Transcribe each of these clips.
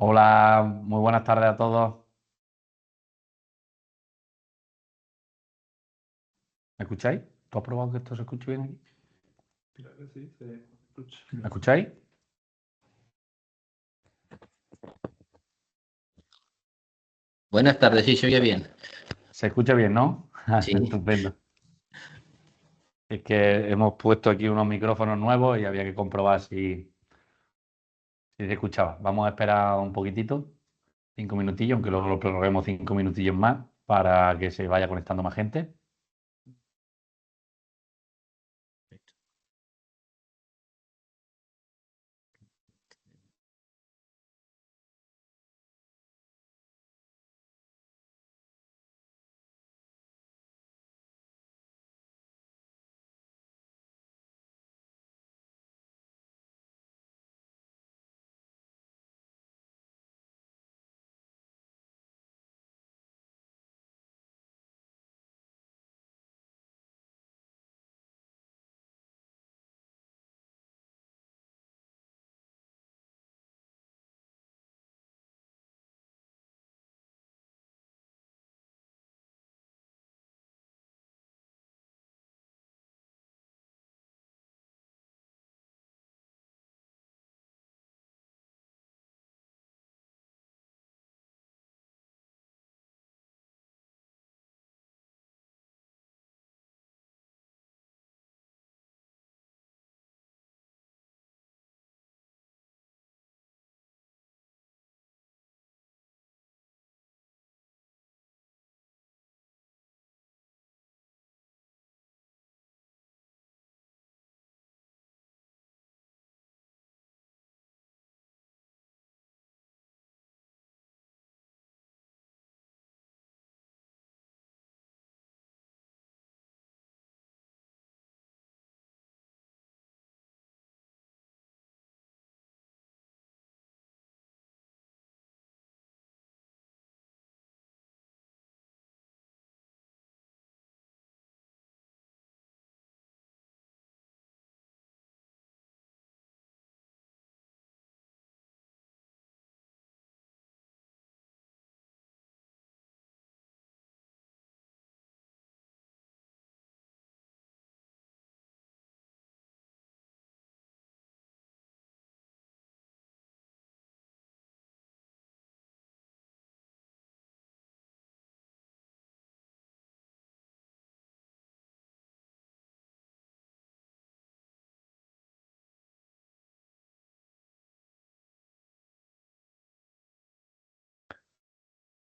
Hola, muy buenas tardes a todos. ¿Me escucháis? ¿Tú has probado que esto se escuche bien aquí? Creo que sí, se escucha. ¿Me escucháis? Buenas tardes, sí, se oye bien. ¿Se escucha bien, no? Sí, Estupendo. Es que hemos puesto aquí unos micrófonos nuevos y había que comprobar si se escuchaba. Vamos a esperar un poquitito, 5 minutillos, aunque luego lo prorroguemos 5 minutillos más para que se vaya conectando más gente.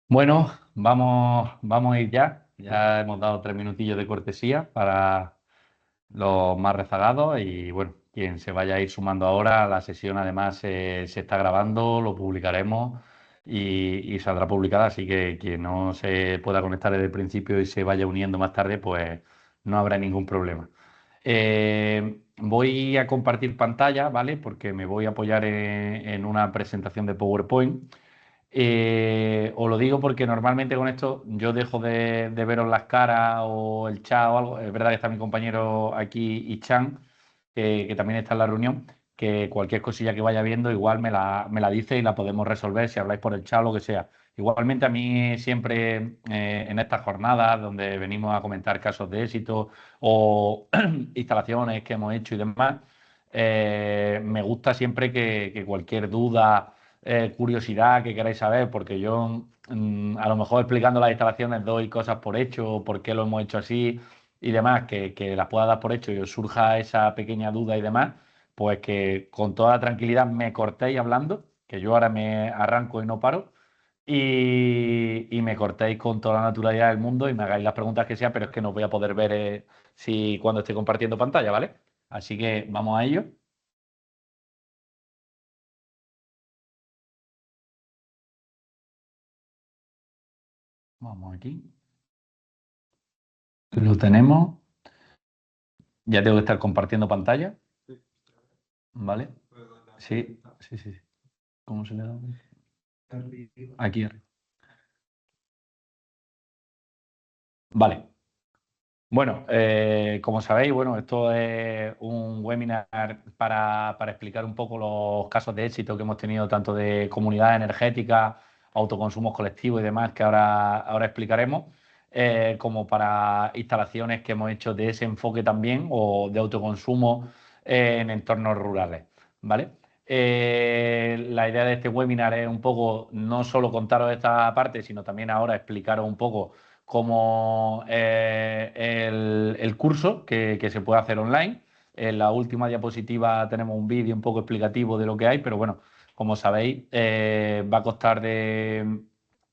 Bueno, vamos a ir ya. Ya hemos dado 3 minutillos de cortesía para los más rezagados y bueno, quien se vaya a ir sumando ahora, la sesión además se está grabando, lo publicaremos y saldrá publicada, así que quien no se pueda conectar desde el principio y se vaya uniendo más tarde, pues no habrá ningún problema. Voy a compartir pantalla, ¿vale? Porque me voy a apoyar en una presentación de PowerPoint. Os lo digo porque normalmente con esto yo dejo de veros las caras o el chat o algo. Es verdad que está mi compañero aquí, Ichan, que también está en la reunión, que cualquier cosilla que vaya viendo igual me la dice y la podemos resolver si habláis por el chat o lo que sea. Igualmente a mí siempre en estas jornadas donde venimos a comentar casos de éxito o instalaciones que hemos hecho y demás, me gusta siempre que cualquier duda curiosidad que queráis saber, porque yo a lo mejor explicando las instalaciones doy cosas por hecho, por qué lo hemos hecho así y demás, que las pueda dar por hecho y os surja esa pequeña duda y demás, pues que con toda la tranquilidad me cortéis hablando, que yo ahora me arranco y no paro. Y me cortéis con toda la naturalidad del mundo y me hagáis las preguntas que sea, pero es que no voy a poder ver si cuando esté compartiendo pantalla, ¿vale? Así que vamos a ello. Vamos aquí. Lo tenemos. Ya tengo que estar compartiendo pantalla, Sí, ¿vale? puedes darle a Sí, preguntar. sí, sí. ¿Cómo se le da? Arriba. Aquí arriba. Vale. Bueno, como sabéis, bueno, esto es un webinar para explicar un poco los casos de éxito que hemos tenido tanto de comunidad energética, autoconsumos colectivos y demás que ahora explicaremos, como para instalaciones que hemos hecho de ese enfoque también o de autoconsumo en entornos rurales, ¿vale? La idea de este webinar es un poco no solo contaros esta parte, sino también ahora explicaros un poco como el curso que se puede hacer online. En la última diapositiva tenemos un vídeo un poco explicativo de lo que hay, pero bueno, como sabéis, va a constar de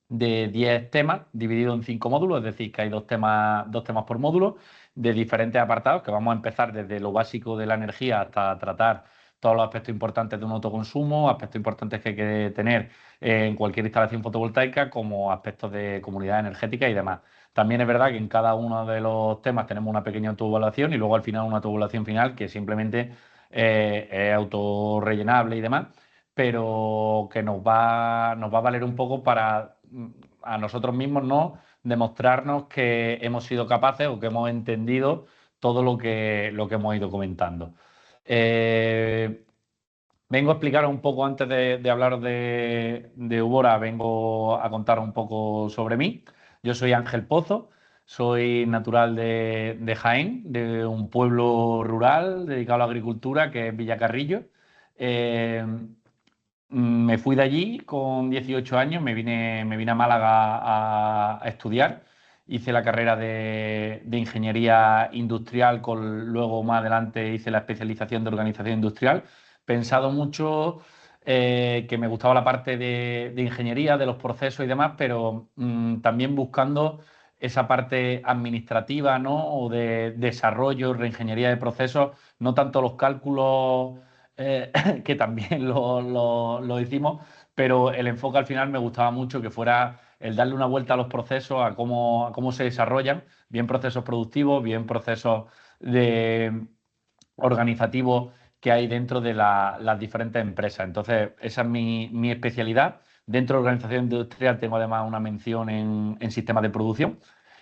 10 temas divididos en 5 módulos, es decir, que hay dos temas por módulo de diferentes apartados, que vamos a empezar desde lo básico de la energía hasta tratar todos los aspectos importantes de un autoconsumo, aspectos importantes que hay que tener en cualquier instalación fotovoltaica, como aspectos de comunidad energética y demás. También es verdad que en cada uno de los temas tenemos una pequeña autoevaluación y luego al final una autoevaluación final que simplemente es autorrellenable y demás, pero que nos va a valer un poco para a nosotros mismos, ¿no?, demostrarnos que hemos sido capaces o que hemos entendido todo lo que hemos ido comentando. Vengo a explicaros un poco antes de hablaros de Ubora, vengo a contaros un poco sobre mí. Yo soy Ángel Pozo, soy natural de Jaén, de un pueblo rural dedicado a la agricultura que es Villacarrillo. Eh, Me fui de allí con 18 años, me vine a Málaga a estudiar. Hice la carrera de ingeniería industrial, luego más adelante hice la especialización de organización industrial. Pensado mucho que me gustaba la parte de ingeniería, de los procesos y demás, pero también buscando esa parte administrativa, ¿no?, o de desarrollo, reingeniería de procesos, no tanto los cálculos que también lo hicimos, pero el enfoque al final me gustaba mucho que fuera el darle una vuelta a los procesos, a cómo se desarrollan, bien procesos productivos, bien procesos organizativos que hay dentro de las diferentes empresas. Entonces, esa es mi especialidad. Dentro de organización industrial tengo además una mención en sistemas de producción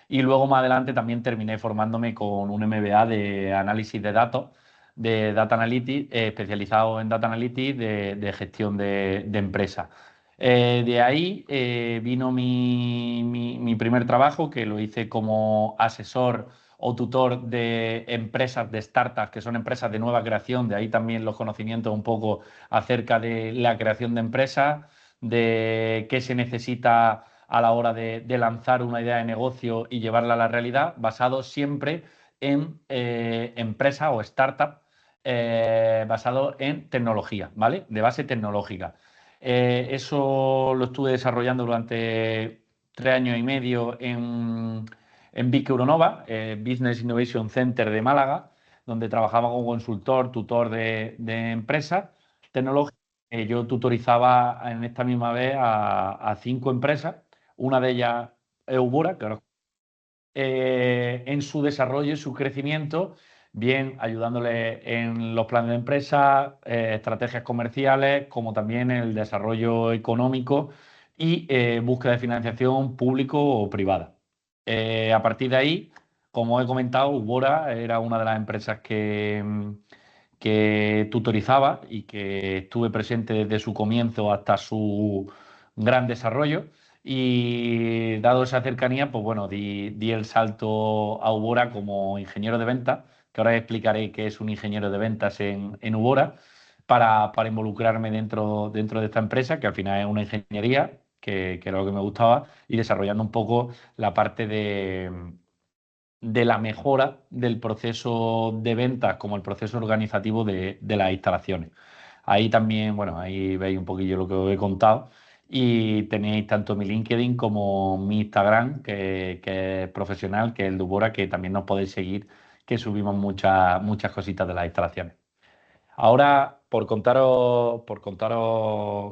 y luego más adelante también terminé formándome con un MBA de análisis de datos, de Data Analytics, especializado en Data Analytics de gestión de empresas. De ahí vino mi primer trabajo, que lo hice como asesor o tutor de empresas, de startups, que son empresas de nueva creación, de ahí también los conocimientos un poco acerca de la creación de empresas, de qué se necesita a la hora de lanzar una idea de negocio y llevarla a la realidad, basado siempre en empresas o startups basado en tecnología, ¿vale? De base tecnológica. Eso lo estuve desarrollando durante 3 años y medio en Vic Euronova, Business Innovation Center de Málaga, donde trabajaba como consultor, tutor de empresas tecnológicas. Yo tutorizaba en esta misma vez a 5 empresas, una de ellas es Ubora, que ahora en su desarrollo y su crecimiento, bien ayudándole en los planes de empresa, estrategias comerciales, como también en el desarrollo económico y búsqueda de financiación público o privada. A partir de ahí, como he comentado, Ubora era una de las empresas que tutorizaba y que estuve presente desde su comienzo hasta su gran desarrollo. Y dado esa cercanía, pues bueno, di el salto a Ubora como ingeniero de ventas, que ahora explicaré qué es un ingeniero de ventas en Ubora, para involucrarme dentro de esta empresa, que al final es una ingeniería, que era lo que me gustaba, y desarrollando un poco la parte de la mejora del proceso de ventas como el proceso organizativo de las instalaciones. Ahí también, bueno, ahí veis un poquillo lo que os he contado y tenéis tanto mi LinkedIn como mi Instagram, que es profesional, que es el de Ubora, que también nos podéis seguir, que subimos muchas cositas de las instalaciones. Ahora, por contaros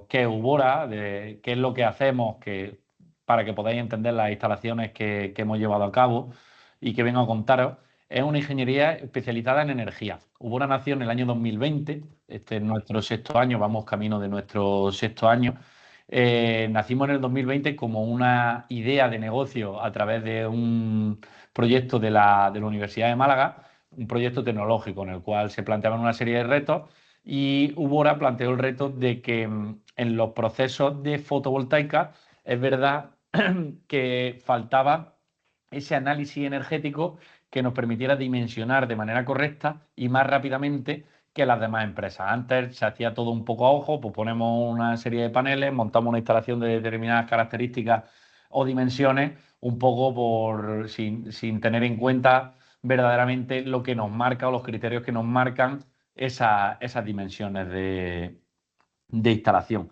qué es Ubora, qué es lo que hacemos, para que podáis entender las instalaciones que hemos llevado a cabo y que vengo a contaros, es una ingeniería especializada en energía. Ubora nació en el año 2020, este es nuestro sexto año, vamos camino de nuestro sexto año. Nacimos en el 2020 como una idea de negocio a través proyecto de la Universidad de Málaga, un proyecto tecnológico en el cual se planteaban una serie de retos y Ubora planteó el reto de que en los procesos de fotovoltaica es verdad que faltaba ese análisis energético que nos permitiera dimensionar de manera correcta y más rápidamente que las demás empresas. Antes se hacía todo un poco a ojo, pues ponemos una serie de paneles, montamos una instalación de determinadas características o dimensiones, un poco sin tener en cuenta verdaderamente lo que nos marca o los criterios que nos marcan esas dimensiones de instalación.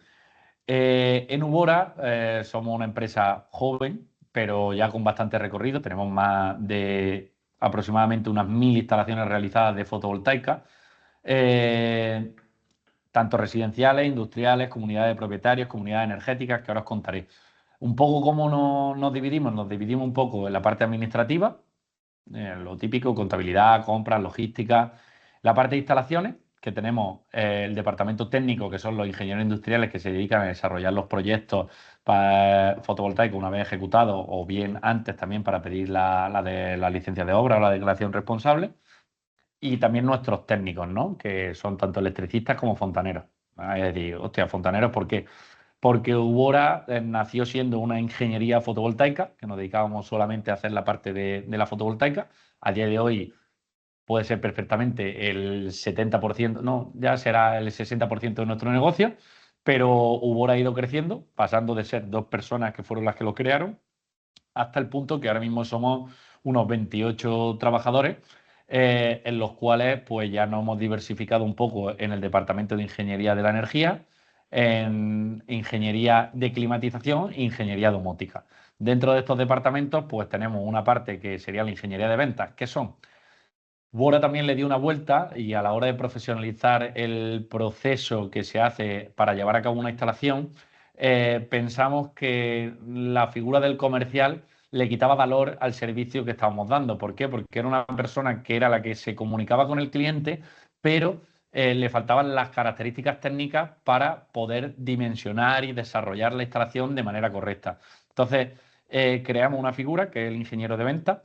En Ubora somos una empresa joven, pero ya con bastante recorrido. Tenemos más de aproximadamente unas 1000 instalaciones realizadas de fotovoltaica, eh, tanto residenciales, industriales, comunidades de propietarios, comunidades energéticas, que ahora os contaré. Un poco cómo nos dividimos. Nos dividimos un poco en la parte administrativa, lo típico, contabilidad, compras, logística. La parte de instalaciones, que tenemos el departamento técnico, que son los ingenieros industriales que se dedican a desarrollar los proyectos fotovoltaicos una vez ejecutados o bien antes también para pedir la licencia de obra o la declaración responsable. Y también nuestros técnicos, ¿no? Que son tanto electricistas como fontaneros. Es decir, hostia, fontaneros, ¿por qué? Porque Ubora nació siendo una ingeniería fotovoltaica, que nos dedicábamos solamente a hacer la parte de la fotovoltaica. A día de hoy puede ser perfectamente el 70%, no, ya será el 60% de nuestro negocio, pero Ubora ha ido creciendo, pasando de ser 2 personas que fueron las que lo crearon, hasta el punto que ahora mismo somos unos 28 trabajadores, en los cuales pues ya nos hemos diversificado un poco en el departamento de ingeniería de la energía, en ingeniería de climatización e ingeniería domótica. Dentro de estos departamentos pues tenemos una parte que sería la ingeniería de ventas, que son... Bora también le dio una vuelta y a la hora de profesionalizar el proceso que se hace para llevar a cabo una instalación, pensamos que la figura del comercial le quitaba valor al servicio que estábamos dando. ¿Por qué? Porque era una persona que era la que se comunicaba con el cliente, pero le faltaban las características técnicas para poder dimensionar y desarrollar la instalación de manera correcta. Entonces, creamos una figura que es el ingeniero de venta,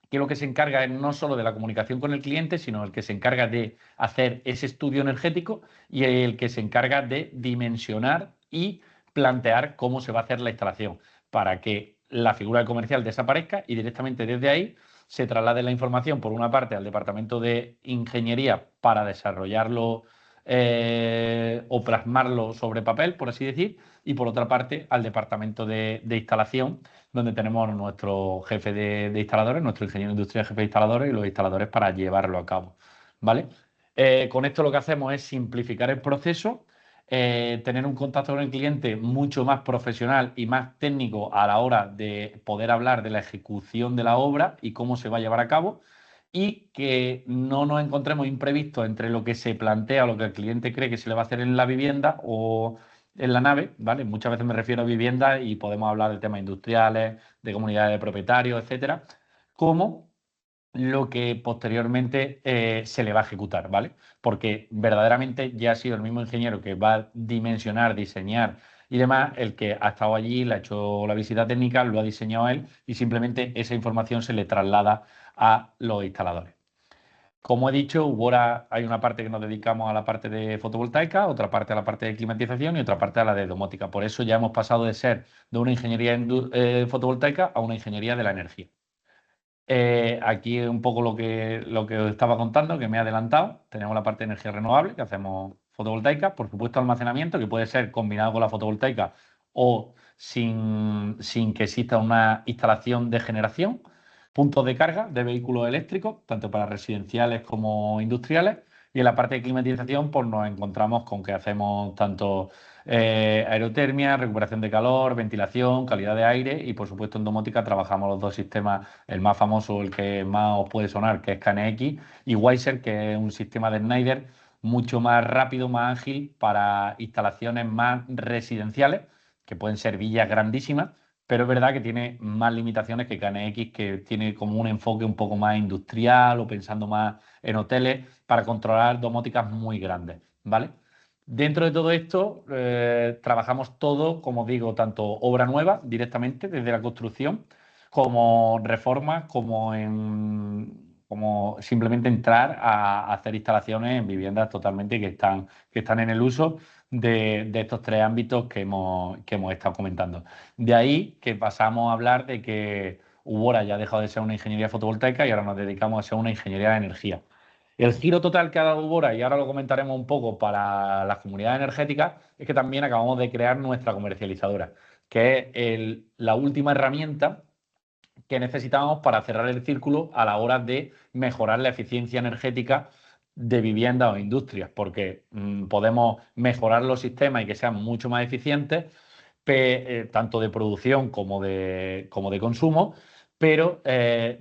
que lo que se encarga es no solo de la comunicación con el cliente, sino el que se encarga de hacer ese estudio energético y el que se encarga de dimensionar y plantear cómo se va a hacer la instalación para que la figura del comercial desaparezca y directamente desde ahí se traslade la información, por una parte, al departamento de ingeniería para desarrollarlo o plasmarlo sobre papel, por así decir, y por otra parte al departamento de instalación, donde tenemos nuestro jefe de instaladores, nuestro ingeniero industrial jefe de instaladores y los instaladores para llevarlo a cabo, ¿vale? Con esto lo que hacemos es simplificar el proceso, tener un contacto con el cliente mucho más profesional y más técnico a la hora de poder hablar de la ejecución de la obra y cómo se va a llevar a cabo, y que no nos encontremos imprevistos entre lo que se plantea o lo que el cliente cree que se le va a hacer en la vivienda o en la nave, ¿vale? Muchas veces me refiero a viviendas y podemos hablar de temas industriales, de comunidades de propietarios, etcétera, como lo que posteriormente se le va a ejecutar, ¿vale? Porque verdaderamente ya ha sido el mismo ingeniero que va a dimensionar, diseñar y demás, el que ha estado allí, le ha hecho la visita técnica, lo ha diseñado él y simplemente esa información se le traslada a los instaladores. Como he dicho, Ubora hay una parte que nos dedicamos a la parte de fotovoltaica, otra parte a la parte de climatización y otra parte a la de domótica. Por eso ya hemos pasado de ser de una ingeniería fotovoltaica a una ingeniería de la energía. Aquí un poco lo que os estaba contando, que me he adelantado. Tenemos la parte de energía renovable, que hacemos fotovoltaica, por supuesto almacenamiento, que puede ser combinado con la fotovoltaica o sin que exista una instalación de generación. Puntos de carga de vehículos eléctricos, tanto para residenciales como industriales. Y en la parte de climatización, pues nos encontramos con que hacemos tanto aerotermia, recuperación de calor, ventilación, calidad de aire y, por supuesto, en domótica trabajamos los dos sistemas, el más famoso, el que más os puede sonar, que es KNX, y Weiser, que es un sistema de Schneider mucho más rápido, más ágil para instalaciones más residenciales, que pueden ser villas grandísimas, pero es verdad que tiene más limitaciones que KNX, que tiene como un enfoque un poco más industrial o pensando más en hoteles para controlar domóticas muy grandes, ¿vale? Dentro de todo esto, trabajamos todo, como digo, tanto obra nueva directamente desde la construcción, como reformas, como simplemente entrar a hacer instalaciones en viviendas totalmente que están en el uso de estos tres ámbitos que hemos estado comentando. De ahí que pasamos a hablar de que Ubora ya ha dejado de ser una ingeniería fotovoltaica y ahora nos dedicamos a ser una ingeniería de energía. El giro total que ha dado Ubora, y ahora lo comentaremos un poco para las comunidades energéticas, es que también acabamos de crear nuestra comercializadora, que es la última herramienta que necesitábamos para cerrar el círculo a la hora de mejorar la eficiencia energética de viviendas o industrias, porque podemos mejorar los sistemas y que sean mucho más eficientes, tanto de producción como de consumo, pero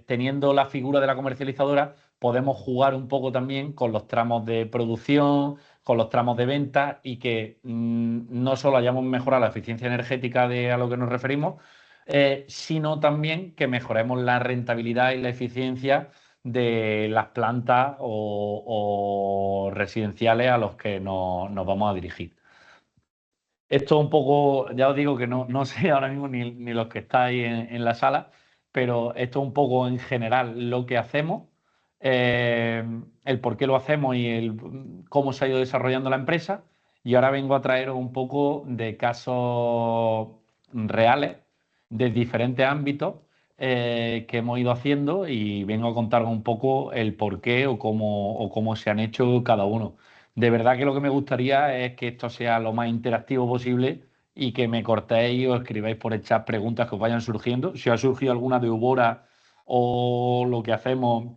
teniendo la figura de la comercializadora podemos jugar un poco también con los tramos de producción, con los tramos de venta y que no solo hayamos mejorado la eficiencia energética de a lo que nos referimos, sino también que mejoremos la rentabilidad y la eficiencia de las plantas o residenciales a los que nos vamos a dirigir. Esto un poco, ya os digo que no sé ahora mismo ni los que estáis en la sala, pero esto es un poco en general lo que hacemos, eh, el por qué lo hacemos y cómo se ha ido desarrollando la empresa. Y ahora vengo a traeros un poco de casos reales de diferentes ámbitos que hemos ido haciendo y vengo a contaros un poco el por qué o cómo se han hecho cada uno. De verdad que lo que me gustaría es que esto sea lo más interactivo posible y que me cortéis o escribáis por el chat preguntas que os vayan surgiendo. Si os ha surgido alguna de Ubora o lo que hacemos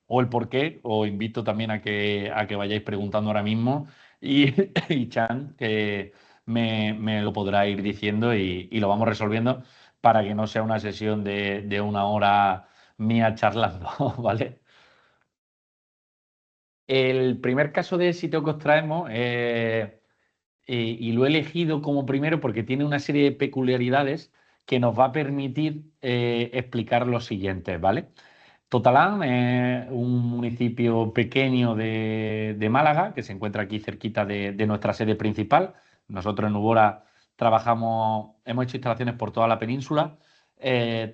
o el por qué, os invito también a que vayáis preguntando ahora mismo y, y Chan, que me lo podrá ir diciendo y lo vamos resolviendo para que no sea una sesión de una hora mía charlando, ¿vale? El primer caso de éxito que os traemos, y lo he elegido como primero porque tiene una serie de peculiaridades que nos va a permitir explicar lo siguiente, ¿vale? Totalán es un municipio pequeño de Málaga que se encuentra aquí cerquita de nuestra sede principal. Nosotros en Ubora hemos hecho instalaciones por toda la península,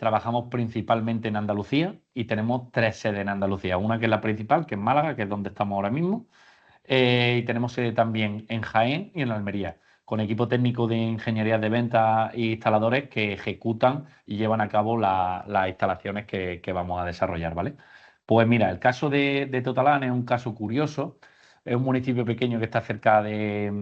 trabajamos principalmente en Andalucía y tenemos tres sedes en Andalucía. Una que es la principal, que es Málaga, que es donde estamos ahora mismo, y tenemos sede también en Jaén y en Almería, con equipo técnico de ingeniería de ventas e instaladores que ejecutan y llevan a cabo las instalaciones que vamos a desarrollar, ¿vale? Pues mira, el caso de Totalán es un caso curioso. Es un municipio pequeño que está cerca de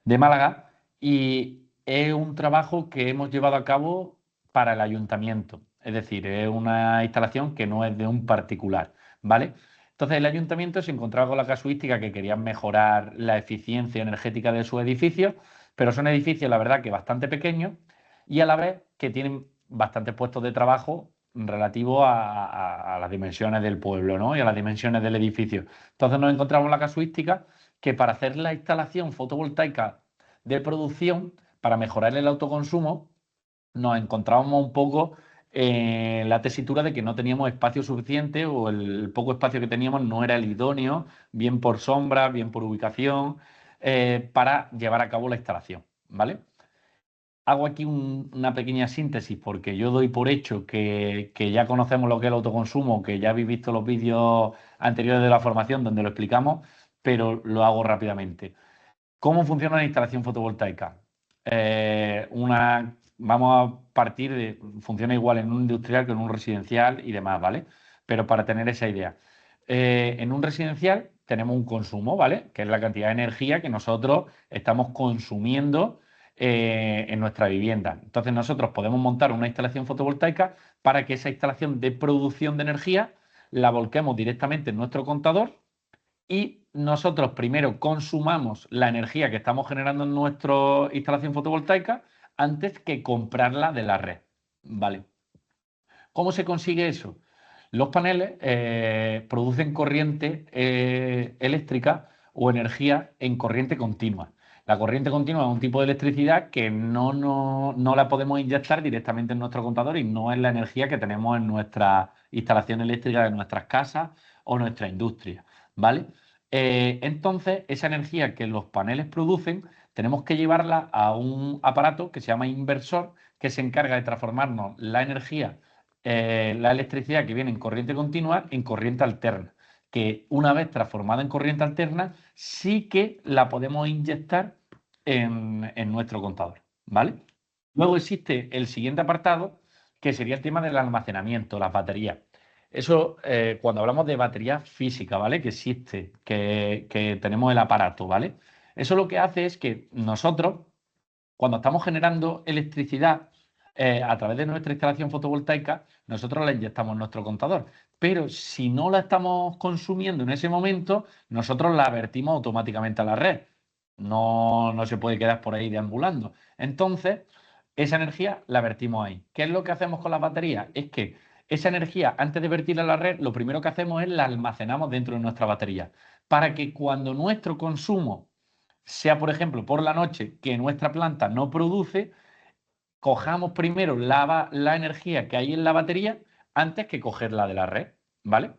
Málaga y es un trabajo que hemos llevado a cabo para el ayuntamiento. Es decir, es una instalación que no es de un particular, ¿vale? Entonces el ayuntamiento se encontraba con la casuística que querían mejorar la eficiencia energética de sus edificios, pero son edificios, la verdad, que bastante pequeños y a la vez que tienen bastantes puestos de trabajo relativos a las dimensiones del pueblo, ¿no? Y a las dimensiones del edificio. Entonces nos encontramos la casuística que para hacer la instalación fotovoltaica de producción, para mejorar el autoconsumo, nos encontrábamos un poco en la tesitura de que no teníamos espacio suficiente o el poco espacio que teníamos no era el idóneo, bien por sombra, bien por ubicación, para llevar a cabo la instalación, ¿vale? Hago aquí una pequeña síntesis porque yo doy por hecho que ya conocemos lo que es el autoconsumo, que ya habéis visto los vídeos anteriores de la formación donde lo explicamos, pero lo hago rápidamente. ¿Cómo funciona la instalación fotovoltaica? Vamos a partir de, funciona igual en un industrial que en un residencial y demás, ¿vale? Pero para tener esa idea. En un residencial tenemos un consumo, ¿vale? Que es la cantidad de energía que nosotros estamos consumiendo en nuestra vivienda. Entonces nosotros podemos montar una instalación fotovoltaica para que esa instalación de producción de energía la volquemos directamente en nuestro contador y nosotros primero consumamos la energía que estamos generando en nuestra instalación fotovoltaica antes que comprarla de la red. ¿Vale? ¿Cómo se consigue eso? Los paneles producen corriente eléctrica o energía en corriente continua. La corriente continua es un tipo de electricidad que no la podemos inyectar directamente en nuestro contador y no es la energía que tenemos en nuestra instalación eléctrica de nuestras casas o nuestra industria, ¿vale? Entonces, esa energía que los paneles producen, tenemos que llevarla a un aparato que se llama inversor, que se encarga de transformarnos la energía, la electricidad que viene en corriente continua en corriente alterna, que una vez transformada en corriente alterna sí que la podemos inyectar en nuestro contador, ¿vale? Luego existe el siguiente apartado, que sería el tema del almacenamiento, las baterías. Eso, cuando hablamos de batería física, ¿vale? Que existe, que tenemos el aparato, ¿vale? Eso lo que hace es que nosotros, cuando estamos generando electricidad a través de nuestra instalación fotovoltaica, nosotros la inyectamos en nuestro contador. Pero si no la estamos consumiendo en ese momento, nosotros la vertimos automáticamente a la red. No se puede quedar por ahí deambulando. Entonces, esa energía la vertimos ahí. ¿Qué es lo que hacemos con las baterías? Es que esa energía, antes de vertirla a la red, lo primero que hacemos es la almacenamos dentro de nuestra batería, para que cuando nuestro consumo sea, por ejemplo, por la noche, que nuestra planta no produce, cojamos primero la energía que hay en la batería antes que cogerla de la red, ¿vale?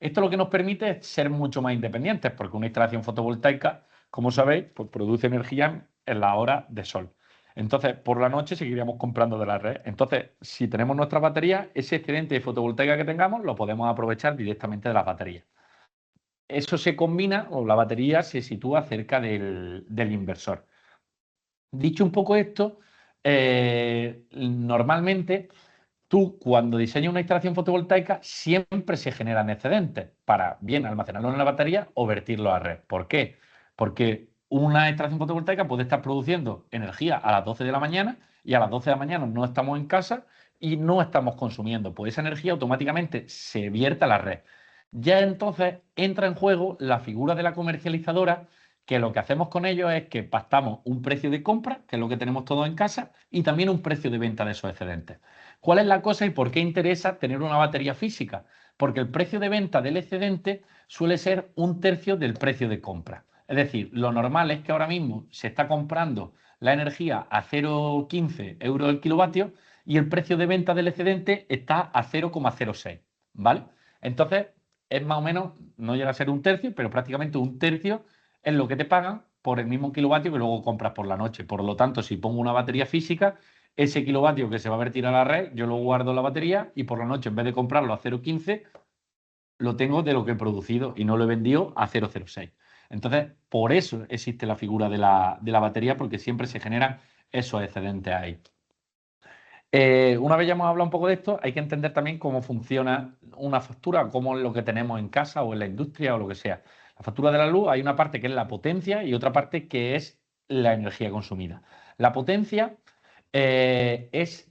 Esto lo que nos permite es ser mucho más independientes, porque una instalación fotovoltaica, como sabéis, pues produce energía en la hora de sol. Entonces, por la noche seguiríamos comprando de la red. Entonces, si tenemos nuestra batería, ese excedente de fotovoltaica que tengamos lo podemos aprovechar directamente de las baterías. Eso se combina, o la batería se sitúa cerca del inversor. Dicho un poco esto, normalmente tú cuando diseñas una instalación fotovoltaica siempre se generan excedentes para bien almacenarlo en la batería o vertirlo a red. ¿Por qué? Porque una instalación fotovoltaica puede estar produciendo energía a las 12 de la mañana y a las 12 de la mañana no estamos en casa y no estamos consumiendo. Pues esa energía automáticamente se vierte a la red. Ya entonces entra en juego la figura de la comercializadora, que lo que hacemos con ellos es que pactamos un precio de compra, que es lo que tenemos todos en casa, y también un precio de venta de esos excedentes. ¿Cuál es la cosa y por qué interesa tener una batería física? Porque el precio de venta del excedente suele ser 1/3 del precio de compra. Es decir, lo normal es que ahora mismo se está comprando la energía a 0,15 euros el kilovatio y el precio de venta del excedente está a 0,06, ¿vale? Entonces, es más o menos, no llega a ser 1/3, pero prácticamente 1/3 es lo que te pagan por el mismo kilovatio que luego compras por la noche. Por lo tanto, si pongo una batería física, ese kilovatio que se va a vertir a la red, yo lo guardo en la batería y por la noche, en vez de comprarlo a 0,15, lo tengo de lo que he producido y no lo he vendido a 0,06. Entonces, por eso existe la figura de la batería, porque siempre se generan esos excedentes ahí. Una vez ya hemos hablado un poco de esto, hay que entender también cómo funciona una factura, cómo es lo que tenemos en casa o en la industria o lo que sea. La factura de la luz, hay una parte que es la potencia y otra parte que es la energía consumida. La potencia es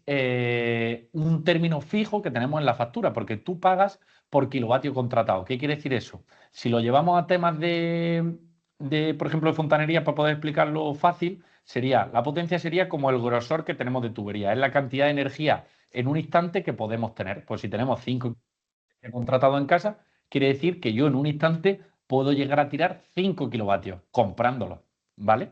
un término fijo que tenemos en la factura, porque tú pagas por kilovatio contratado. ¿Qué quiere decir eso? Si lo llevamos a temas por ejemplo, de fontanería, para poder explicarlo fácil, la potencia sería como el grosor que tenemos de tubería, es la cantidad de energía en un instante que podemos tener. Pues si tenemos 5 contratados en casa, quiere decir que yo en un instante puedo llegar a tirar 5 kilovatios comprándolos, ¿vale?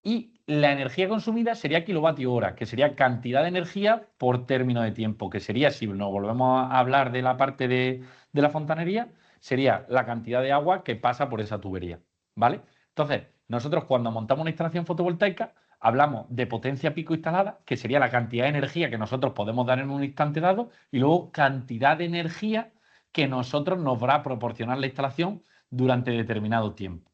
Y la energía consumida sería kilovatio hora, que sería cantidad de energía por término de tiempo, que sería, si nos volvemos a hablar de la parte de la fontanería, sería la cantidad de agua que pasa por esa tubería, ¿vale? Entonces, nosotros cuando montamos una instalación fotovoltaica, hablamos de potencia pico instalada, que sería la cantidad de energía que nosotros podemos dar en un instante dado, y luego cantidad de energía que nosotros nos va a proporcionar la instalación durante determinado tiempo,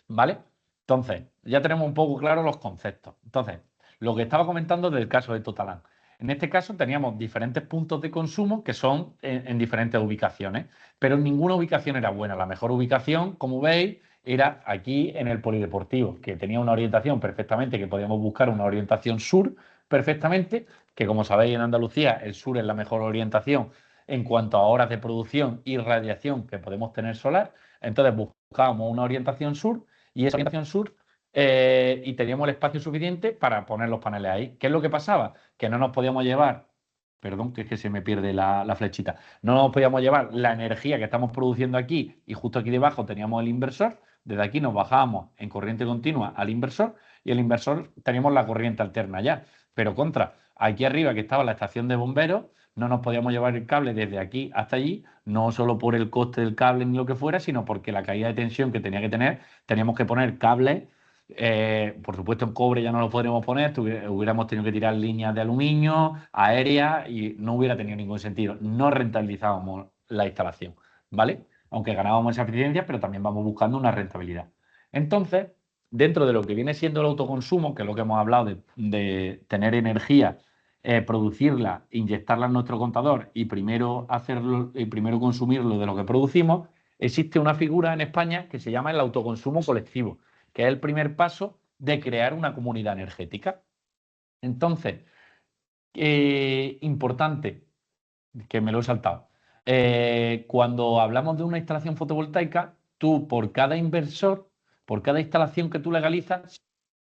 ¿vale? Entonces, ya tenemos un poco claros los conceptos. Entonces, lo que estaba comentando del caso de Totalan. En este caso teníamos diferentes puntos de consumo que son en diferentes ubicaciones, pero ninguna ubicación era buena. La mejor ubicación, como veis, era aquí en el polideportivo, que tenía una orientación perfectamente, que podíamos buscar una orientación sur perfectamente, que como sabéis en Andalucía el sur es la mejor orientación en cuanto a horas de producción y radiación que podemos tener solar. Entonces buscábamos una orientación sur y esa orientación sur y teníamos el espacio suficiente para poner los paneles ahí. ¿Qué es lo que pasaba? Que no nos podíamos llevar, perdón, que es que se me pierde la flechita, no nos podíamos llevar la energía que estamos produciendo aquí y justo aquí debajo teníamos el inversor. Desde aquí nos bajábamos en corriente continua al inversor y el inversor teníamos la corriente alterna ya. Pero aquí arriba que estaba la estación de bomberos, no nos podíamos llevar el cable desde aquí hasta allí, no solo por el coste del cable ni lo que fuera, sino porque la caída de tensión que tenía que tener, teníamos que poner cables Por supuesto, en cobre ya no lo podríamos poner, hubiéramos tenido que tirar líneas de aluminio, aéreas, y no hubiera tenido ningún sentido. No rentabilizábamos la instalación, ¿vale? Aunque ganábamos esa eficiencia, pero también vamos buscando una rentabilidad. Entonces, dentro de lo que viene siendo el autoconsumo, que es lo que hemos hablado de tener energía, producirla, inyectarla en nuestro contador y primero hacerlo y primero consumirlo de lo que producimos, existe una figura en España que se llama el autoconsumo colectivo, que es el primer paso de crear una comunidad energética. Entonces, importante, que me lo he saltado. Cuando hablamos de una instalación fotovoltaica, tú por cada inversor, por cada instalación que tú legalizas,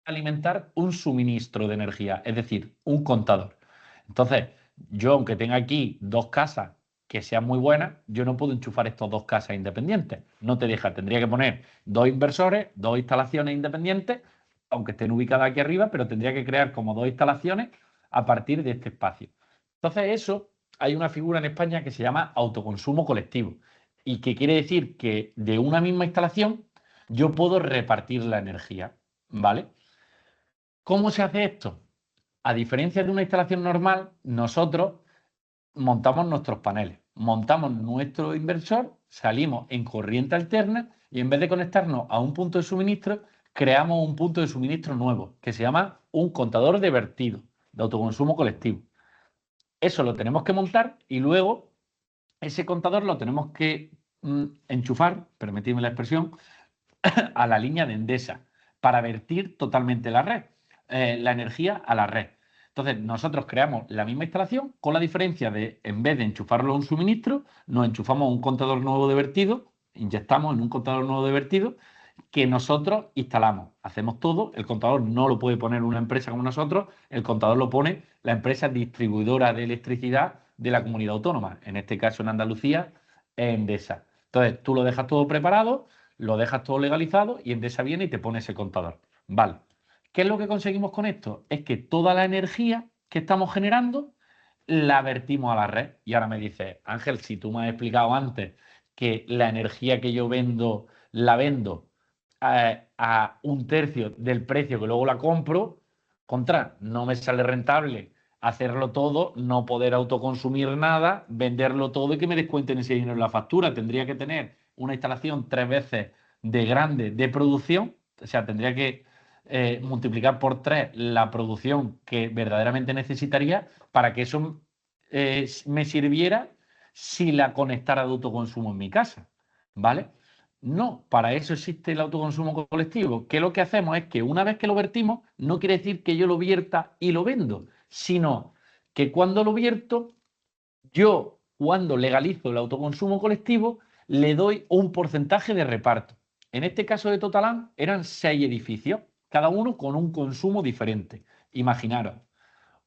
alimentar un suministro de energía, es decir, un contador. Entonces, yo aunque tenga aquí 2 casas que sean muy buenas, yo no puedo enchufar estas 2 casas independientes. No te deja, tendría que poner 2 inversores, 2 instalaciones independientes, aunque estén ubicadas aquí arriba, pero tendría que crear como 2 instalaciones a partir de este espacio. Entonces, eso, hay una figura en España que se llama autoconsumo colectivo y que quiere decir que de una misma instalación yo puedo repartir la energía, ¿vale? ¿Cómo se hace esto? A diferencia de una instalación normal, nosotros montamos nuestros paneles, montamos nuestro inversor, salimos en corriente alterna y en vez de conectarnos a un punto de suministro, creamos un punto de suministro nuevo que se llama un contador de vertido, de autoconsumo colectivo. Eso lo tenemos que montar y luego ese contador lo tenemos que enchufar, permitidme la expresión, a la línea de Endesa para vertir totalmente la red, la energía a la red. Entonces, nosotros creamos la misma instalación con la diferencia de, en vez de enchufarlo a un suministro, nos enchufamos a un contador nuevo de vertido, inyectamos en un contador nuevo de vertido que nosotros instalamos. Hacemos todo, el contador no lo puede poner una empresa como nosotros, el contador lo pone la empresa distribuidora de electricidad de la comunidad autónoma, en este caso en Andalucía, Endesa. Entonces, tú lo dejas todo preparado, lo dejas todo legalizado y Endesa viene y te pone ese contador. Vale. ¿Qué es lo que conseguimos con esto? Es que toda la energía que estamos generando la vertimos a la red. Y ahora me dices, Ángel, si tú me has explicado antes que la energía que yo vendo, la vendo a un tercio del precio que luego la compro, no me sale rentable hacerlo todo, no poder autoconsumir nada, venderlo todo y que me descuenten ese dinero en la factura. Tendría que tener una instalación 3 veces de grande de producción, o sea, tendría que multiplicar por 3 la producción que verdaderamente necesitaría para que eso me sirviera si la conectara de autoconsumo en mi casa, ¿vale? No, para eso existe el autoconsumo colectivo, que lo que hacemos es que una vez que lo vertimos, no quiere decir que yo lo vierta y lo vendo, sino que cuando lo vierto, yo cuando legalizo el autoconsumo colectivo, le doy un porcentaje de reparto. En este caso de Totalán eran 6 edificios, cada uno con un consumo diferente. Imaginaros,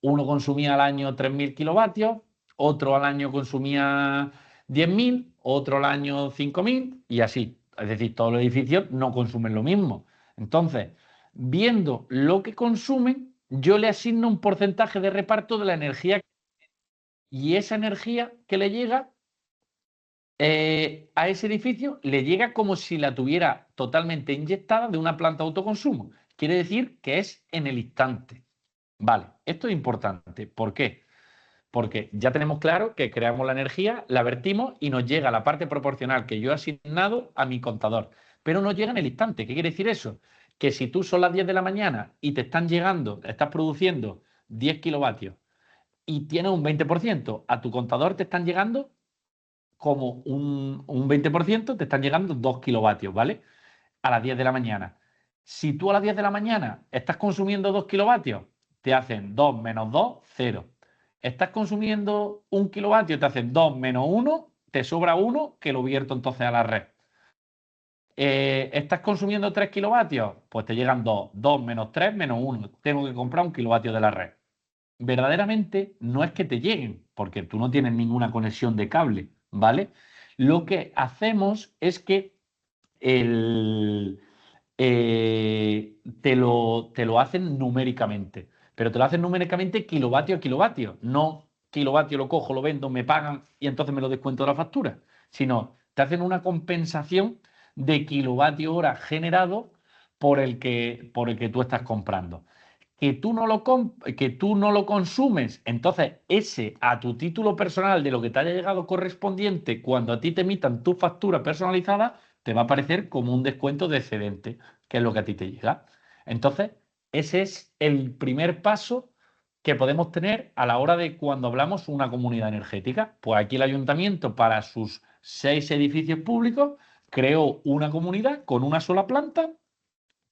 uno consumía al año 3.000 kilovatios, otro al año consumía 10.000, otro al año 5.000 y así. Es decir, todos los edificios no consumen lo mismo. Entonces, viendo lo que consumen, yo le asigno un porcentaje de reparto de la energía y esa energía que le llega a ese edificio le llega como si la tuviera totalmente inyectada de una planta de autoconsumo. Quiere decir que es en el instante. Vale, esto es importante. ¿Por qué? Porque ya tenemos claro que creamos la energía, la vertimos y nos llega la parte proporcional que yo he asignado a mi contador. Pero no llega en el instante. ¿Qué quiere decir eso? Que si tú son las 10 de la mañana y te están llegando, estás produciendo 10 kilovatios y tienes un 20%, a tu contador te están llegando como un 20%, te están llegando 2 kilovatios, ¿vale? A las 10 de la mañana. Si tú a las 10 de la mañana estás consumiendo 2 kilovatios, te hacen 2 menos 2, 0. Estás consumiendo 1 kilovatio, te hacen 2 menos 1, te sobra 1 que lo vierto entonces a la red. ¿Estás consumiendo 3 kilovatios? Pues te llegan 2. 2 menos 3 menos 1. Tengo que comprar 1 kilovatio de la red. Verdaderamente no es que te lleguen, porque tú no tienes ninguna conexión de cable, ¿vale? Lo que hacemos es que el, te lo hacen numéricamente, pero te lo hacen numéricamente kilovatio a kilovatio, no kilovatio lo cojo, lo vendo, me pagan y entonces me lo descuento de la factura, sino te hacen una compensación de kilovatio hora generado por el que tú estás comprando. Que tú no lo consumes, entonces ese a tu título personal de lo que te haya llegado correspondiente, cuando a ti te emitan tu factura personalizada, te va a aparecer como un descuento de excedente, que es lo que a ti te llega. Entonces, ese es el primer paso que podemos tener a la hora de cuando hablamos una comunidad energética. Pues aquí el ayuntamiento, para sus 6 edificios públicos, creó una comunidad con una sola planta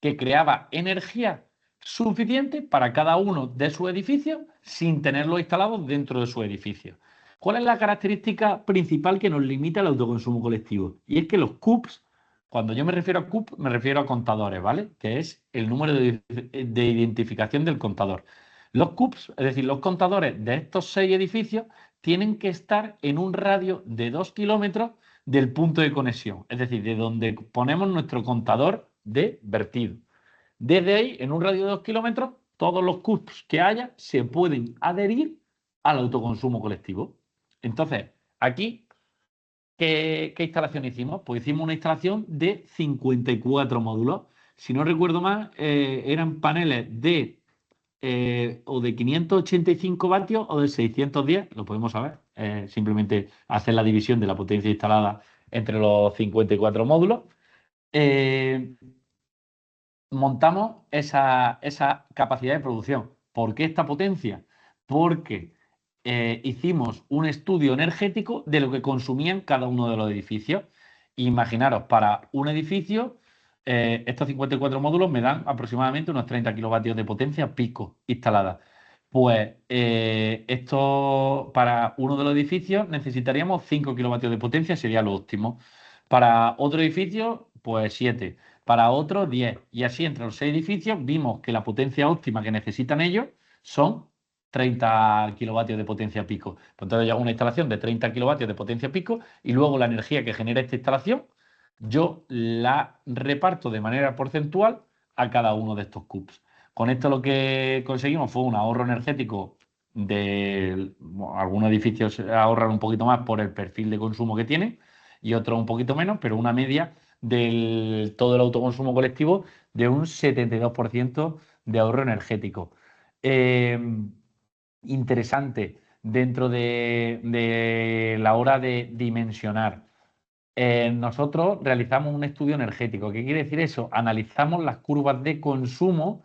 que creaba energía suficiente para cada uno de sus edificios sin tenerlo instalado dentro de su edificio. ¿Cuál es la característica principal que nos limita el autoconsumo colectivo? Y es que los CUPs, cuando yo me refiero a CUP, me refiero a contadores, ¿vale? Que es el número de identificación del contador. Los CUPs, es decir, los contadores de estos 6 edificios, tienen que estar en un radio de 2 kilómetros del punto de conexión, es decir, de donde ponemos nuestro contador de vertido. Desde ahí, en un radio de 2 kilómetros, todos los CUPs que haya se pueden adherir al autoconsumo colectivo. Entonces, aquí, ¿qué instalación hicimos? Pues hicimos una instalación de 54 módulos. Si no recuerdo mal, eran paneles de o de 585 vatios o de 610, lo podemos saber. Simplemente hacer la división de la potencia instalada entre los 54 módulos. Montamos esa capacidad de producción. ¿Por qué esta potencia? Porque hicimos un estudio energético de lo que consumían cada uno de los edificios. Imaginaros, para un edificio, estos 54 módulos me dan aproximadamente unos 30 kilovatios de potencia pico instalada. Pues esto para uno de los edificios necesitaríamos 5 kilovatios de potencia, sería lo óptimo. Para otro edificio, pues 7. Para otro 10. Y así entre los 6 edificios vimos que la potencia óptima que necesitan ellos son 30 kilovatios de potencia pico. Pues entonces yo hago una instalación de 30 kilovatios de potencia pico y luego la energía que genera esta instalación yo la reparto de manera porcentual a cada uno de estos CUPs. Con esto lo que conseguimos fue un ahorro energético de algunos edificios ahorran un poquito más por el perfil de consumo que tienen y otros un poquito menos, pero una media del todo el autoconsumo colectivo de un 72% de ahorro energético. Interesante dentro de la hora de dimensionar. Nosotros realizamos un estudio energético. ¿Qué quiere decir eso? Analizamos las curvas de consumo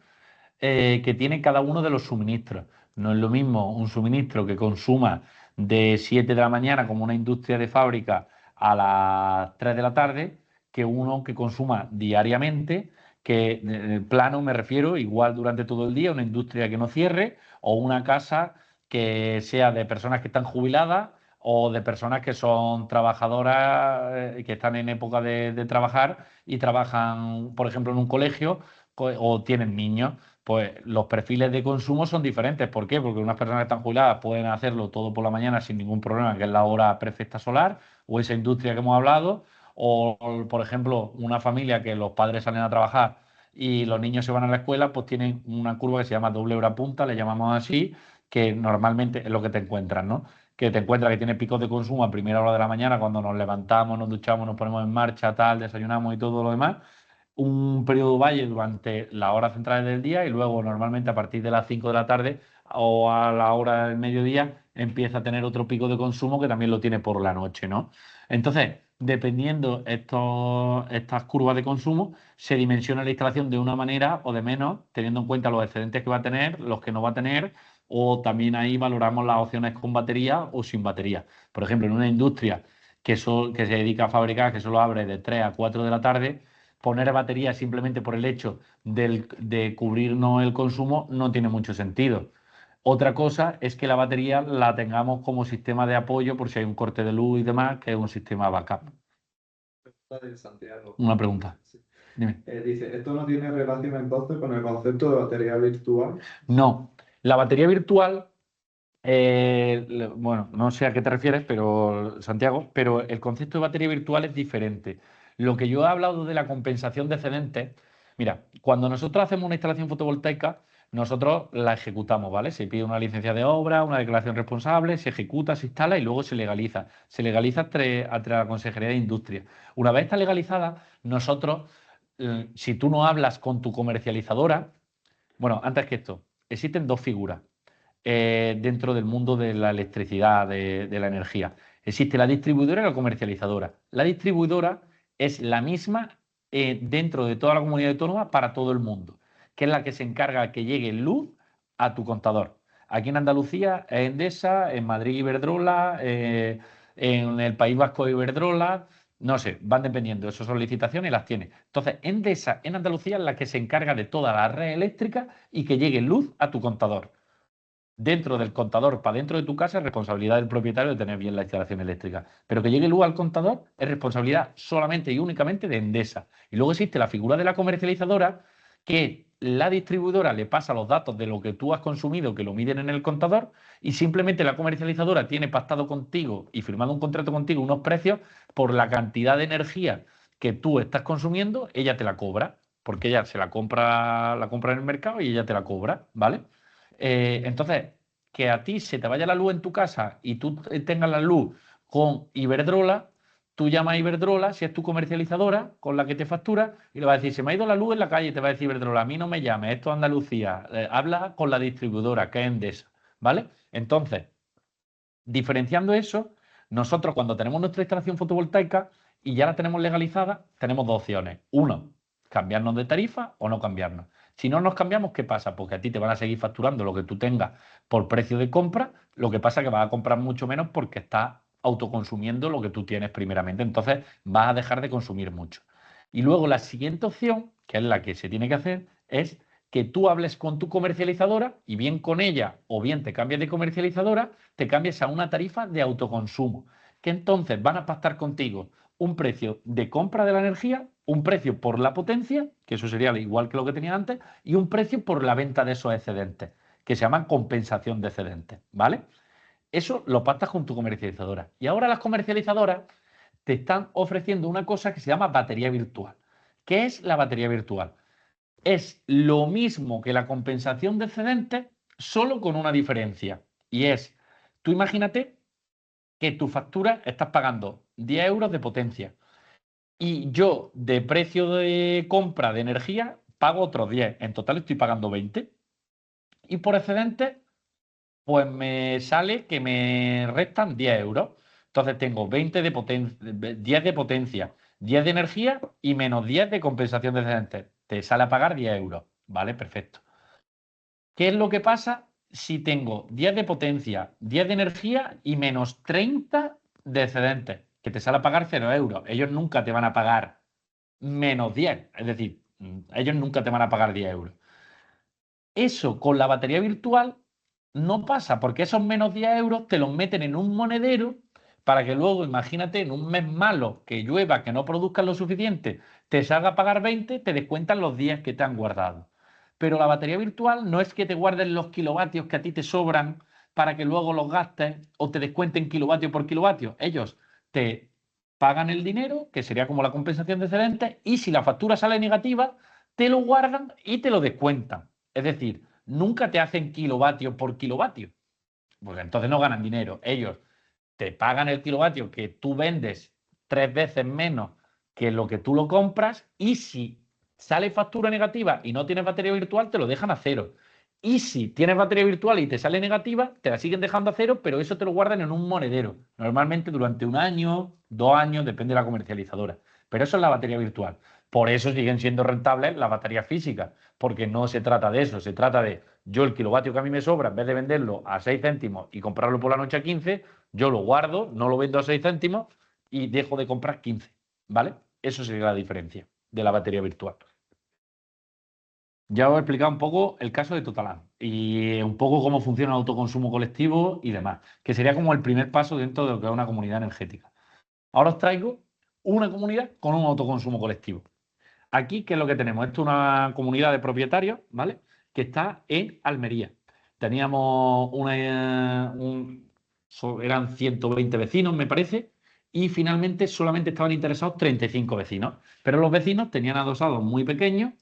que tiene cada uno de los suministros. No es lo mismo un suministro que consuma de 7 de la mañana como una industria de fábrica a las 3 de la tarde que uno que consuma diariamente, que plano me refiero, igual durante todo el día, una industria que no cierre o una casa que sea de personas que están jubiladas o de personas que son trabajadoras, que están en época de trabajar y trabajan, por ejemplo, en un colegio o tienen niños. Pues los perfiles de consumo son diferentes. ¿Por qué? Porque unas personas que están jubiladas pueden hacerlo todo por la mañana sin ningún problema, que es la hora perfecta solar, o esa industria que hemos hablado, o por ejemplo, una familia que los padres salen a trabajar y los niños se van a la escuela, pues tienen una curva que se llama doble hora punta, le llamamos así, que normalmente es lo que te encuentras, ¿no? Que te encuentras que tiene picos de consumo a primera hora de la mañana cuando nos levantamos, nos duchamos, nos ponemos en marcha, tal, desayunamos y todo lo demás, un periodo valle durante las horas centrales del día y luego normalmente a partir de las 5 de la tarde o a la hora del mediodía empieza a tener otro pico de consumo que también lo tiene por la noche, ¿no? Entonces, dependiendo estas curvas de consumo, se dimensiona la instalación de una manera o de menos, teniendo en cuenta los excedentes que va a tener, los que no va a tener, o también ahí valoramos las opciones con batería o sin batería. Por ejemplo, en una industria que se dedica a fabricar, que solo abre de 3 a 4 de la tarde, poner batería simplemente por el hecho de cubrirnos el consumo no tiene mucho sentido. Otra cosa es que la batería la tengamos como sistema de apoyo por si hay un corte de luz y demás, que es un sistema backup. De Santiago. Una pregunta. Sí. Dime. Dice, ¿esto no tiene relación entonces con el concepto de batería virtual? No, la batería virtual, bueno, no sé a qué te refieres, pero Santiago, pero el concepto de batería virtual es diferente. Lo que yo he hablado de la compensación de excedentes, mira, cuando nosotros hacemos una instalación fotovoltaica, nosotros la ejecutamos, ¿vale? Se pide una licencia de obra, una declaración responsable, se ejecuta, se instala y luego se legaliza. Se legaliza ante la Consejería de Industria. Una vez está legalizada, nosotros si tú no hablas con tu comercializadora, bueno, antes que esto, existen dos figuras dentro del mundo de la electricidad, de la energía. Existe la distribuidora y la comercializadora. La distribuidora es la misma dentro de toda la comunidad autónoma para todo el mundo, que es la que se encarga de que llegue luz a tu contador. Aquí en Andalucía es Endesa, en Madrid Iberdrola, en el País Vasco Iberdrola, no sé, van dependiendo, eso son licitaciones y las tiene. Entonces, Endesa en Andalucía es la que se encarga de toda la red eléctrica y que llegue luz a tu contador. Dentro del contador, para dentro de tu casa, es responsabilidad del propietario de tener bien la instalación eléctrica. Pero que llegue luz al contador es responsabilidad solamente y únicamente de Endesa. Y luego existe la figura de la comercializadora, que la distribuidora le pasa los datos de lo que tú has consumido, que lo miden en el contador, y simplemente la comercializadora tiene pactado contigo y firmado un contrato contigo unos precios por la cantidad de energía que tú estás consumiendo, ella te la cobra, porque ella se la compra en el mercado y ella te la cobra, ¿vale? Entonces, que a ti se te vaya la luz en tu casa y tú tengas la luz con Iberdrola, tú llamas a Iberdrola, si es tu comercializadora con la que te factura, y le vas a decir, se me ha ido la luz en la calle, te va a decir Iberdrola, a mí no me llames, esto es Andalucía, habla con la distribuidora, que es Endesa, ¿vale? Entonces, diferenciando eso, nosotros cuando tenemos nuestra instalación fotovoltaica y ya la tenemos legalizada, tenemos dos opciones. Uno, cambiarnos de tarifa o no cambiarnos. Si no nos cambiamos, ¿qué pasa? Porque a ti te van a seguir facturando lo que tú tengas por precio de compra, lo que pasa es que vas a comprar mucho menos porque estás autoconsumiendo lo que tú tienes primeramente. Entonces vas a dejar de consumir mucho. Y luego la siguiente opción, que es la que se tiene que hacer, es que tú hables con tu comercializadora y bien con ella o bien te cambies de comercializadora, te cambies a una tarifa de autoconsumo, que entonces van a pactar contigo un precio de compra de la energía, un precio por la potencia, que eso sería igual que lo que tenía antes, y un precio por la venta de esos excedentes, que se llaman compensación de excedentes, ¿vale? Eso lo pactas con tu comercializadora. Y ahora las comercializadoras te están ofreciendo una cosa que se llama batería virtual. ¿Qué es la batería virtual? Es lo mismo que la compensación de excedentes, solo con una diferencia. Y es, tú imagínate que tu factura estás pagando 10 euros de potencia y yo de precio de compra de energía pago otros 10. En total estoy pagando 20. Y por excedentes, pues me sale que me restan 10 euros. Entonces tengo 20 de potencia, 10 de potencia, 10 de energía y menos 10 de compensación de excedentes. Te sale a pagar 10 euros. Vale, perfecto. ¿Qué es lo que pasa si tengo 10 de potencia, 10 de energía y menos 30 de excedentes? Que te sale a pagar 0 euros. Ellos nunca te van a pagar menos 10. Es decir, ellos nunca te van a pagar 10 euros. Eso con la batería virtual no pasa, porque esos menos 10 euros te los meten en un monedero para que luego, imagínate, en un mes malo, que llueva, que no produzcas lo suficiente, te salga a pagar 20, te descuentan los días que te han guardado. Pero la batería virtual no es que te guarden los kilovatios que a ti te sobran para que luego los gastes o te descuenten kilovatio por kilovatio. Ellos te pagan el dinero, que sería como la compensación de excedentes, y si la factura sale negativa, te lo guardan y te lo descuentan. Es decir, nunca te hacen kilovatio por kilovatio, porque entonces no ganan dinero. Ellos te pagan el kilovatio que tú vendes 3 veces menos que lo que tú lo compras, y si sale factura negativa y no tienes batería virtual, te lo dejan a cero. Y si tienes batería virtual y te sale negativa, te la siguen dejando a cero, pero eso te lo guardan en un monedero, normalmente durante 1 año, 2 años, depende de la comercializadora. Pero eso es la batería virtual. Por eso siguen siendo rentables las baterías físicas, porque no se trata de eso, se trata de yo el kilovatio que a mí me sobra, en vez de venderlo a 6 céntimos y comprarlo por la noche a 15, yo lo guardo, no lo vendo a 6 céntimos y dejo de comprar 15, ¿vale? Eso sería la diferencia de la batería virtual. Ya os he explicado un poco el caso de Totalan y un poco cómo funciona el autoconsumo colectivo y demás, que sería como el primer paso dentro de lo que es una comunidad energética. Ahora os traigo una comunidad con un autoconsumo colectivo. Aquí, ¿qué es lo que tenemos? Esto es una comunidad de propietarios, ¿vale? Que está en Almería. Teníamos eran 120 vecinos, me parece, y finalmente solamente estaban interesados 35 vecinos. Pero los vecinos tenían adosados muy pequeños,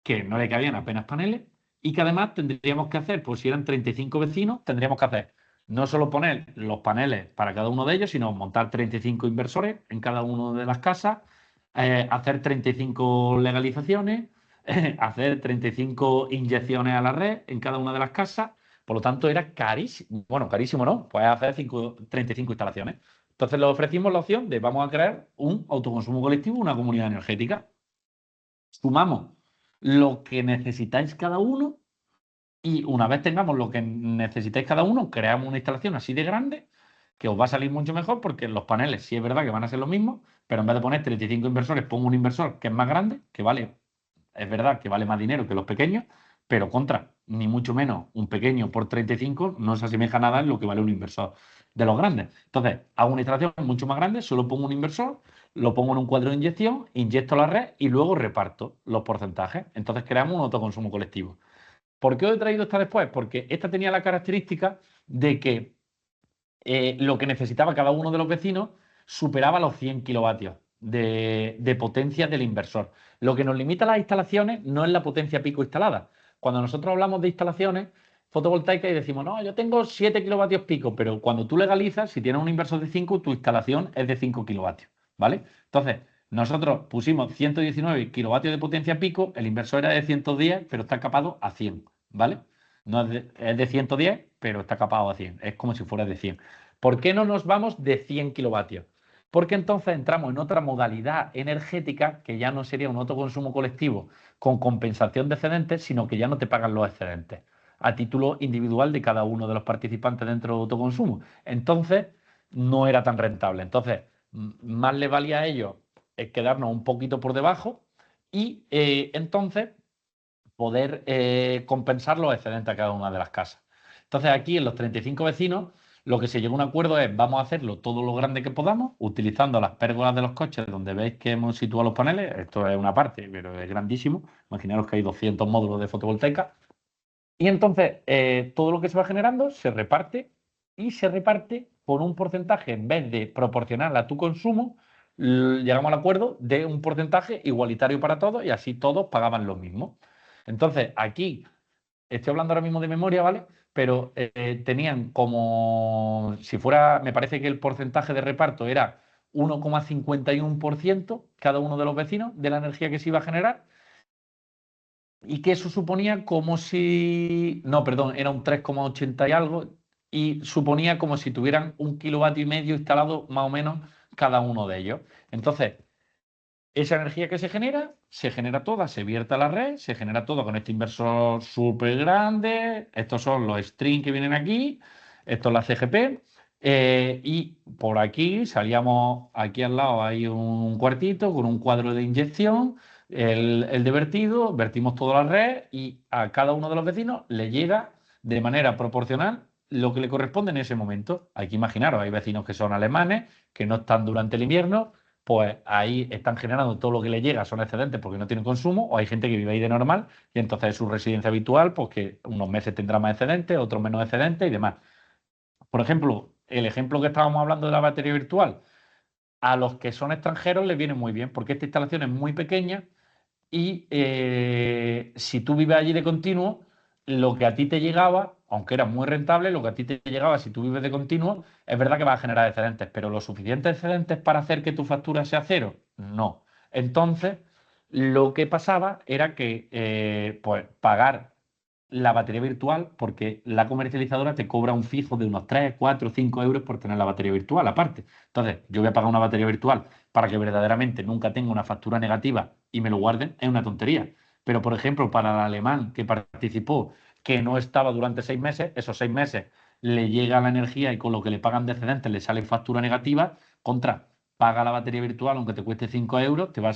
que no le cabían apenas paneles, y que además tendríamos que hacer, pues si eran 35 vecinos, tendríamos que hacer no solo poner los paneles para cada uno de ellos, sino montar 35 inversores en cada una de las casas, hacer 35 legalizaciones, hacer 35 inyecciones a la red en cada una de las casas. Por lo tanto, era carísimo. Bueno, carísimo no, puedes hacer 35 instalaciones. Entonces le ofrecimos la opción de vamos a crear un autoconsumo colectivo, una comunidad energética. Sumamos lo que necesitáis cada uno y una vez tengamos lo que necesitáis cada uno, creamos una instalación así de grande que os va a salir mucho mejor porque los paneles sí es verdad que van a ser los mismos, pero en vez de poner 35 inversores, pongo un inversor que es más grande, que vale, es verdad que vale más dinero que los pequeños, pero contra, ni mucho menos un pequeño por 35 no se asemeja nada en lo que vale un inversor de los grandes. Entonces, hago una instalación mucho más grande, solo pongo un inversor, lo pongo en un cuadro de inyección, inyecto la red y luego reparto los porcentajes. Entonces creamos un autoconsumo colectivo. ¿Por qué os he traído esta después? Porque esta tenía la característica de que lo que necesitaba cada uno de los vecinos superaba los 100 kilovatios de potencia del inversor. Lo que nos limita a las instalaciones no es la potencia pico instalada. Cuando nosotros hablamos de instalaciones fotovoltaicas y decimos, no, yo tengo 7 kilovatios pico, pero cuando tú legalizas, si tienes un inversor de 5, tu instalación es de 5 kilovatios, ¿vale? Entonces, nosotros pusimos 119 kilovatios de potencia pico, el inversor era de 110, pero está capado a 100, ¿vale? No es de 110, pero está capado a 100. Es como si fuera de 100. ¿Por qué no nos vamos de 100 kilovatios? Porque entonces entramos en otra modalidad energética que ya no sería un autoconsumo colectivo con compensación de excedentes, sino que ya no te pagan los excedentes a título individual de cada uno de los participantes dentro del autoconsumo. Entonces, no era tan rentable. Entonces, más les valía a ellos quedarnos un poquito por debajo y entonces poder compensar los excedentes a cada una de las casas. Entonces aquí en los 35 vecinos lo que se llegó a un acuerdo es vamos a hacerlo todo lo grande que podamos utilizando las pérgolas de los coches donde veis que hemos situado los paneles. Esto es una parte, pero es grandísimo. Imaginaros que hay 200 módulos de fotovoltaica. Y entonces todo lo que se va generando se reparte y se reparte por un porcentaje, en vez de proporcional a tu consumo, llegamos al acuerdo de un porcentaje igualitario para todos y así todos pagaban lo mismo. Entonces, aquí estoy hablando ahora mismo de memoria, ¿vale? Pero tenían como, si fuera, me parece que el porcentaje de reparto era 1,51% cada uno de los vecinos de la energía que se iba a generar y que eso suponía como si, no, perdón, era un 3,80 y algo y suponía como si tuvieran 1,5 kilovatios instalado más o menos cada uno de ellos. Entonces, esa energía que se genera toda, se vierte a la red, se genera todo con este inversor súper grande. Estos son los strings que vienen aquí, esto es la CGP. Y por aquí salíamos, aquí al lado hay un cuartito con un cuadro de inyección, el de vertido, vertimos toda la red y a cada uno de los vecinos le llega de manera proporcional lo que le corresponde en ese momento. Hay que imaginaros, hay vecinos que son alemanes, que no están durante el invierno, pues ahí están generando todo lo que les llega, son excedentes porque no tienen consumo, o hay gente que vive ahí de normal y entonces es su residencia habitual, pues que unos meses tendrá más excedentes, otros menos excedentes y demás. Por ejemplo, el ejemplo que estábamos hablando de la batería virtual, a los que son extranjeros les viene muy bien porque esta instalación es muy pequeña y si tú vives allí de continuo, lo que a ti te llegaba, aunque era muy rentable, lo que a ti te llegaba si tú vives de continuo, es verdad que va a generar excedentes, pero los suficientes excedentes para hacer que tu factura sea cero, no. Entonces, lo que pasaba era que pues pagar la batería virtual, porque la comercializadora te cobra un fijo de unos 3, 4, 5 euros por tener la batería virtual aparte. Entonces, yo voy a pagar una batería virtual para que verdaderamente nunca tenga una factura negativa y me lo guarden, es una tontería. Pero, por ejemplo, para el alemán que participó, que no estaba durante 6 meses, esos 6 meses le llega la energía y con lo que le pagan de excedentes le sale factura negativa, contra, paga la batería virtual aunque te cueste 5 euros, te va a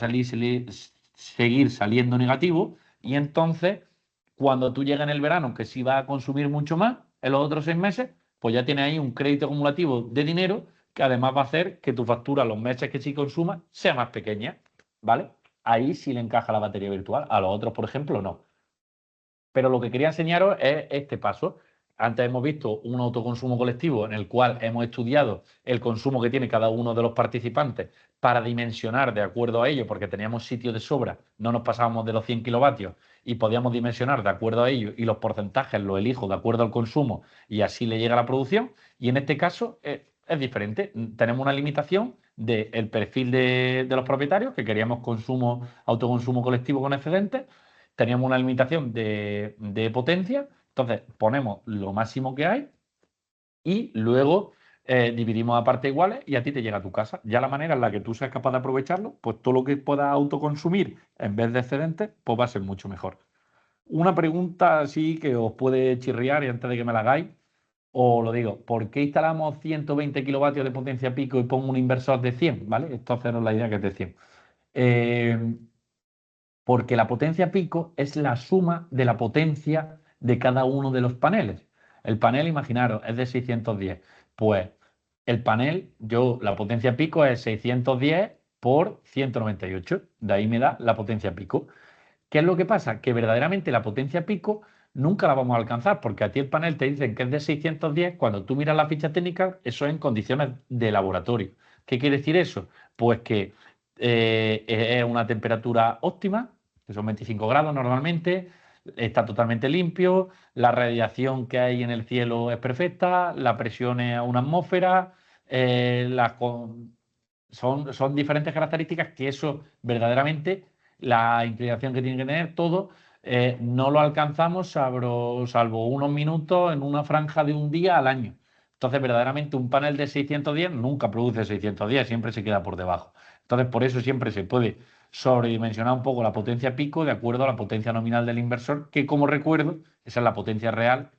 seguir saliendo negativo y entonces cuando tú llegas en el verano, que sí va a consumir mucho más en los otros 6 meses, pues ya tienes ahí un crédito acumulativo de dinero que además va a hacer que tu factura los meses que sí consumas sea más pequeña, ¿vale? Ahí sí le encaja la batería virtual, a los otros, por ejemplo, no. Pero lo que quería enseñaros es este paso. Antes hemos visto un autoconsumo colectivo en el cual hemos estudiado el consumo que tiene cada uno de los participantes para dimensionar de acuerdo a ello, porque teníamos sitio de sobra, no nos pasábamos de los 100 kilovatios y podíamos dimensionar de acuerdo a ello y los porcentajes los elijo de acuerdo al consumo y así le llega la producción. Y en este caso es diferente. Tenemos una limitación del perfil de los propietarios, que queríamos autoconsumo colectivo con excedentes, teníamos una limitación de potencia, entonces ponemos lo máximo que hay y luego dividimos a partes iguales y a ti te llega a tu casa. Ya la manera en la que tú seas capaz de aprovecharlo, pues todo lo que puedas autoconsumir en vez de excedentes, pues va a ser mucho mejor. Una pregunta así que os puede chirriar y antes de que me la hagáis, os lo digo, ¿por qué instalamos 120 kilovatios de potencia pico y pongo un inversor de 100? ¿Vale? Esto haceros la idea que es de 100. Porque la potencia pico es la suma de la potencia de cada uno de los paneles. El panel, imaginaros, es de 610. Pues el panel, la potencia pico es 610 por 198. De ahí me da la potencia pico. ¿Qué es lo que pasa? Que verdaderamente la potencia pico nunca la vamos a alcanzar, porque a ti el panel te dicen que es de 610, cuando tú miras la ficha técnica, eso es en condiciones de laboratorio. ¿Qué quiere decir eso? Pues que es una temperatura óptima, que son 25 grados normalmente, está totalmente limpio, la radiación que hay en el cielo es perfecta, la presión es a una atmósfera, son diferentes características que eso verdaderamente, la inclinación que tiene que tener todo, no lo alcanzamos salvo unos minutos en una franja de un día al año. Entonces, verdaderamente un panel de 610 nunca produce 610, siempre se queda por debajo. Entonces, por eso siempre se puede sobredimensionar un poco la potencia pico de acuerdo a la potencia nominal del inversor, que como recuerdo, esa es la potencia real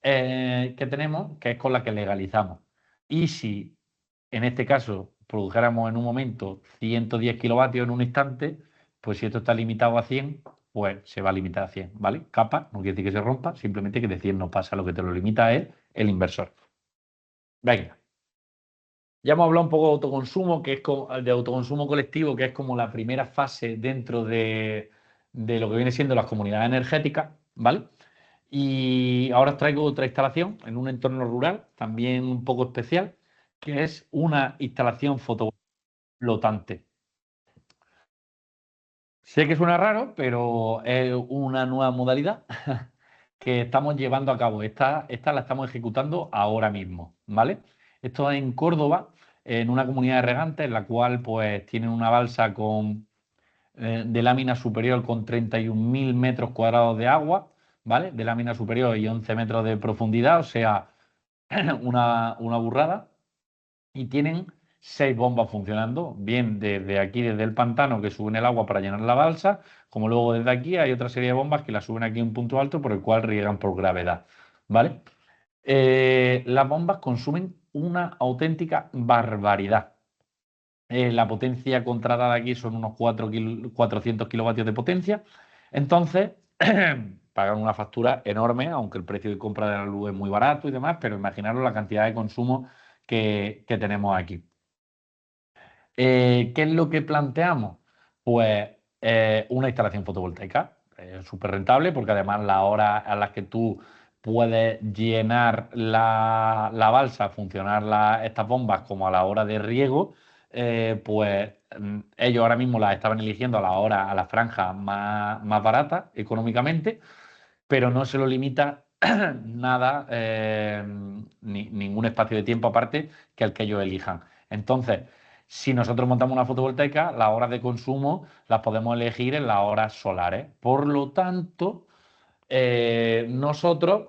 que tenemos, que es con la que legalizamos. Y si en este caso produjéramos en un momento 110 kilovatios en un instante, pues si esto está limitado a 100, pues se va a limitar a 100, ¿vale? Capa, no quiere decir que se rompa, simplemente que de 100 no pasa, lo que te lo limita es el inversor. Venga. Ya hemos hablado un poco de autoconsumo, de autoconsumo colectivo, que es como la primera fase dentro de lo que viene siendo las comunidades energéticas, ¿vale? Y ahora os traigo otra instalación en un entorno rural, también un poco especial, que es una instalación fotovoltaica flotante. Sé que suena raro, pero es una nueva modalidad que estamos llevando a cabo. Esta la estamos ejecutando ahora mismo, ¿vale? Esto es en Córdoba, en una comunidad de regantes, en la cual pues tienen una balsa de lámina superior con 31.000 metros cuadrados de agua, ¿vale? De lámina superior y 11 metros de profundidad, o sea, una burrada. Y tienen 6 bombas funcionando, bien desde aquí, desde el pantano, que suben el agua para llenar la balsa, como luego desde aquí hay otra serie de bombas que la suben aquí a un punto alto por el cual riegan por gravedad, ¿vale? Las bombas consumen una auténtica barbaridad. La potencia contratada aquí son unos 400 kilovatios de potencia. Entonces, pagan una factura enorme, aunque el precio de compra de la luz es muy barato y demás, pero imaginaros la cantidad de consumo que tenemos aquí. ¿Qué es lo que planteamos? Pues una instalación fotovoltaica, súper rentable, porque además las horas a las que tú puedes llenar la balsa, funcionar estas bombas como a la hora de riego, pues ellos ahora mismo las estaban eligiendo a la franja más barata económicamente, pero no se lo limita nada, ningún espacio de tiempo aparte que el que ellos elijan. Entonces, si nosotros montamos una fotovoltaica, las horas de consumo las podemos elegir en las horas solares. Por lo tanto, nosotros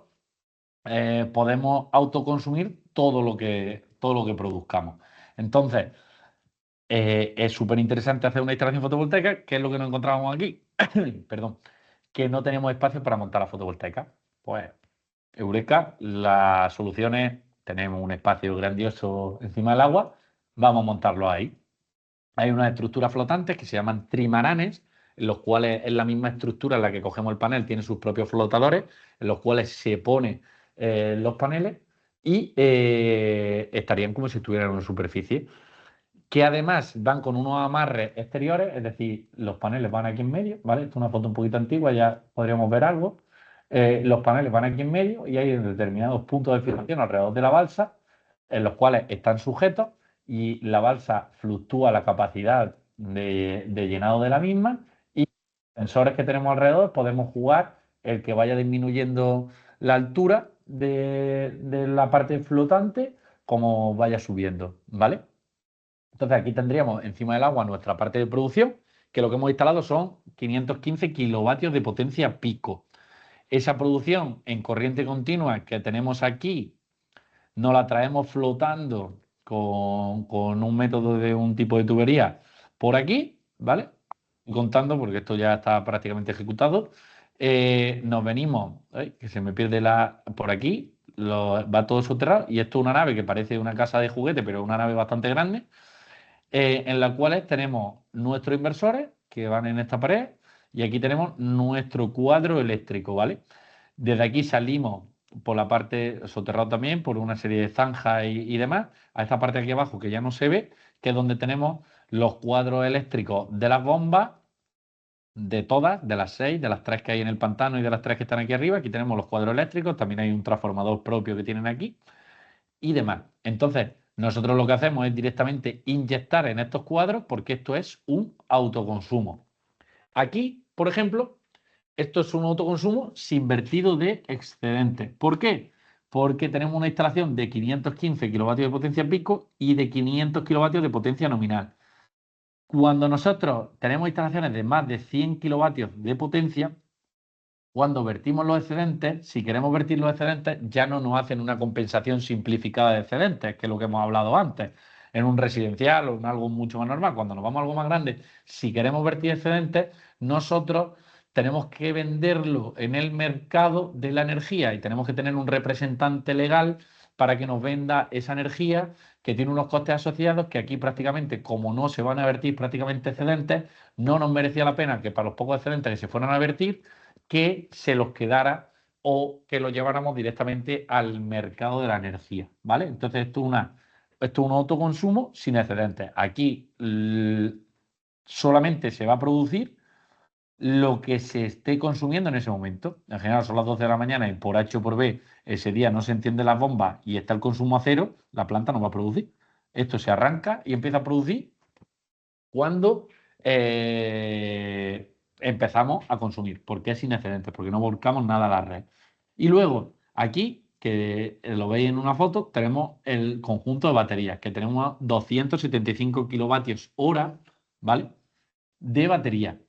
podemos autoconsumir todo lo que produzcamos. Entonces, es súper interesante hacer una instalación fotovoltaica. ¿Qué es lo que nos encontramos aquí? Perdón, que no tenemos espacio para montar la fotovoltaica. Pues, Eureka, la solución es, tenemos un espacio grandioso encima del agua, vamos a montarlo ahí. Hay unas estructuras flotantes que se llaman trimaranes, en los cuales es la misma estructura en la que cogemos el panel, tiene sus propios flotadores, en los cuales se ponen los paneles y estarían como si estuvieran en una superficie, que además van con unos amarres exteriores, es decir, los paneles van aquí en medio, ¿vale? Esta es una foto un poquito antigua, ya podríamos ver algo. Los paneles van aquí en medio y hay determinados puntos de fijación alrededor de la balsa, en los cuales están sujetos y la balsa fluctúa la capacidad de llenado de la misma y los sensores que tenemos alrededor podemos jugar el que vaya disminuyendo la altura de la parte flotante como vaya subiendo, ¿vale? Entonces aquí tendríamos encima del agua nuestra parte de producción, que lo que hemos instalado son 515 kilovatios de potencia pico. Esa producción en corriente continua que tenemos aquí, nos la traemos flotando con un método de un tipo de tubería por aquí, ¿vale? Contando, porque esto ya está prácticamente ejecutado. Nos venimos, que se me pierde por aquí, va todo soterrado, y esto es una nave que parece una casa de juguete, pero es una nave bastante grande, en la cual tenemos nuestros inversores que van en esta pared, y aquí tenemos nuestro cuadro eléctrico, ¿vale? Desde aquí salimos por la parte soterrado también, por una serie de zanjas y demás, a esta parte de aquí abajo que ya no se ve, que es donde tenemos los cuadros eléctricos de las bombas, de todas, de las 6, de las 3 que hay en el pantano y de las 3 que están aquí arriba. Aquí tenemos los cuadros eléctricos, también hay un transformador propio que tienen aquí y demás. Entonces, nosotros lo que hacemos es directamente inyectar en estos cuadros porque esto es un autoconsumo. Aquí, por ejemplo, esto es un autoconsumo sin vertido de excedente. ¿Por qué? Porque tenemos una instalación de 515 kilovatios de potencia pico y de 500 kilovatios de potencia nominal. Cuando nosotros tenemos instalaciones de más de 100 kilovatios de potencia, cuando vertimos los excedentes, si queremos vertir los excedentes, ya no nos hacen una compensación simplificada de excedentes, que es lo que hemos hablado antes, en un residencial o en algo mucho más normal. Cuando nos vamos a algo más grande, si queremos vertir excedentes, nosotros tenemos que venderlo en el mercado de la energía y tenemos que tener un representante legal para que nos venda esa energía que tiene unos costes asociados que aquí prácticamente, como no se van a vertir prácticamente excedentes, no nos merecía la pena que para los pocos excedentes que se fueran a vertir, que se los quedara o que los lleváramos directamente al mercado de la energía, ¿vale? Entonces esto es un autoconsumo sin excedentes. Aquí solamente se va a producir lo que se esté consumiendo en ese momento. En general son las 12 de la mañana y por H o por B ese día no se encienden las bombas y está el consumo a cero, la planta no va a producir. Esto se arranca y empieza a producir cuando empezamos a consumir, porque es sin excedentes, porque no volcamos nada a la red. Y luego, aquí, que lo veis en una foto, tenemos el conjunto de baterías, que tenemos 275 kilovatios hora, ¿vale? De batería.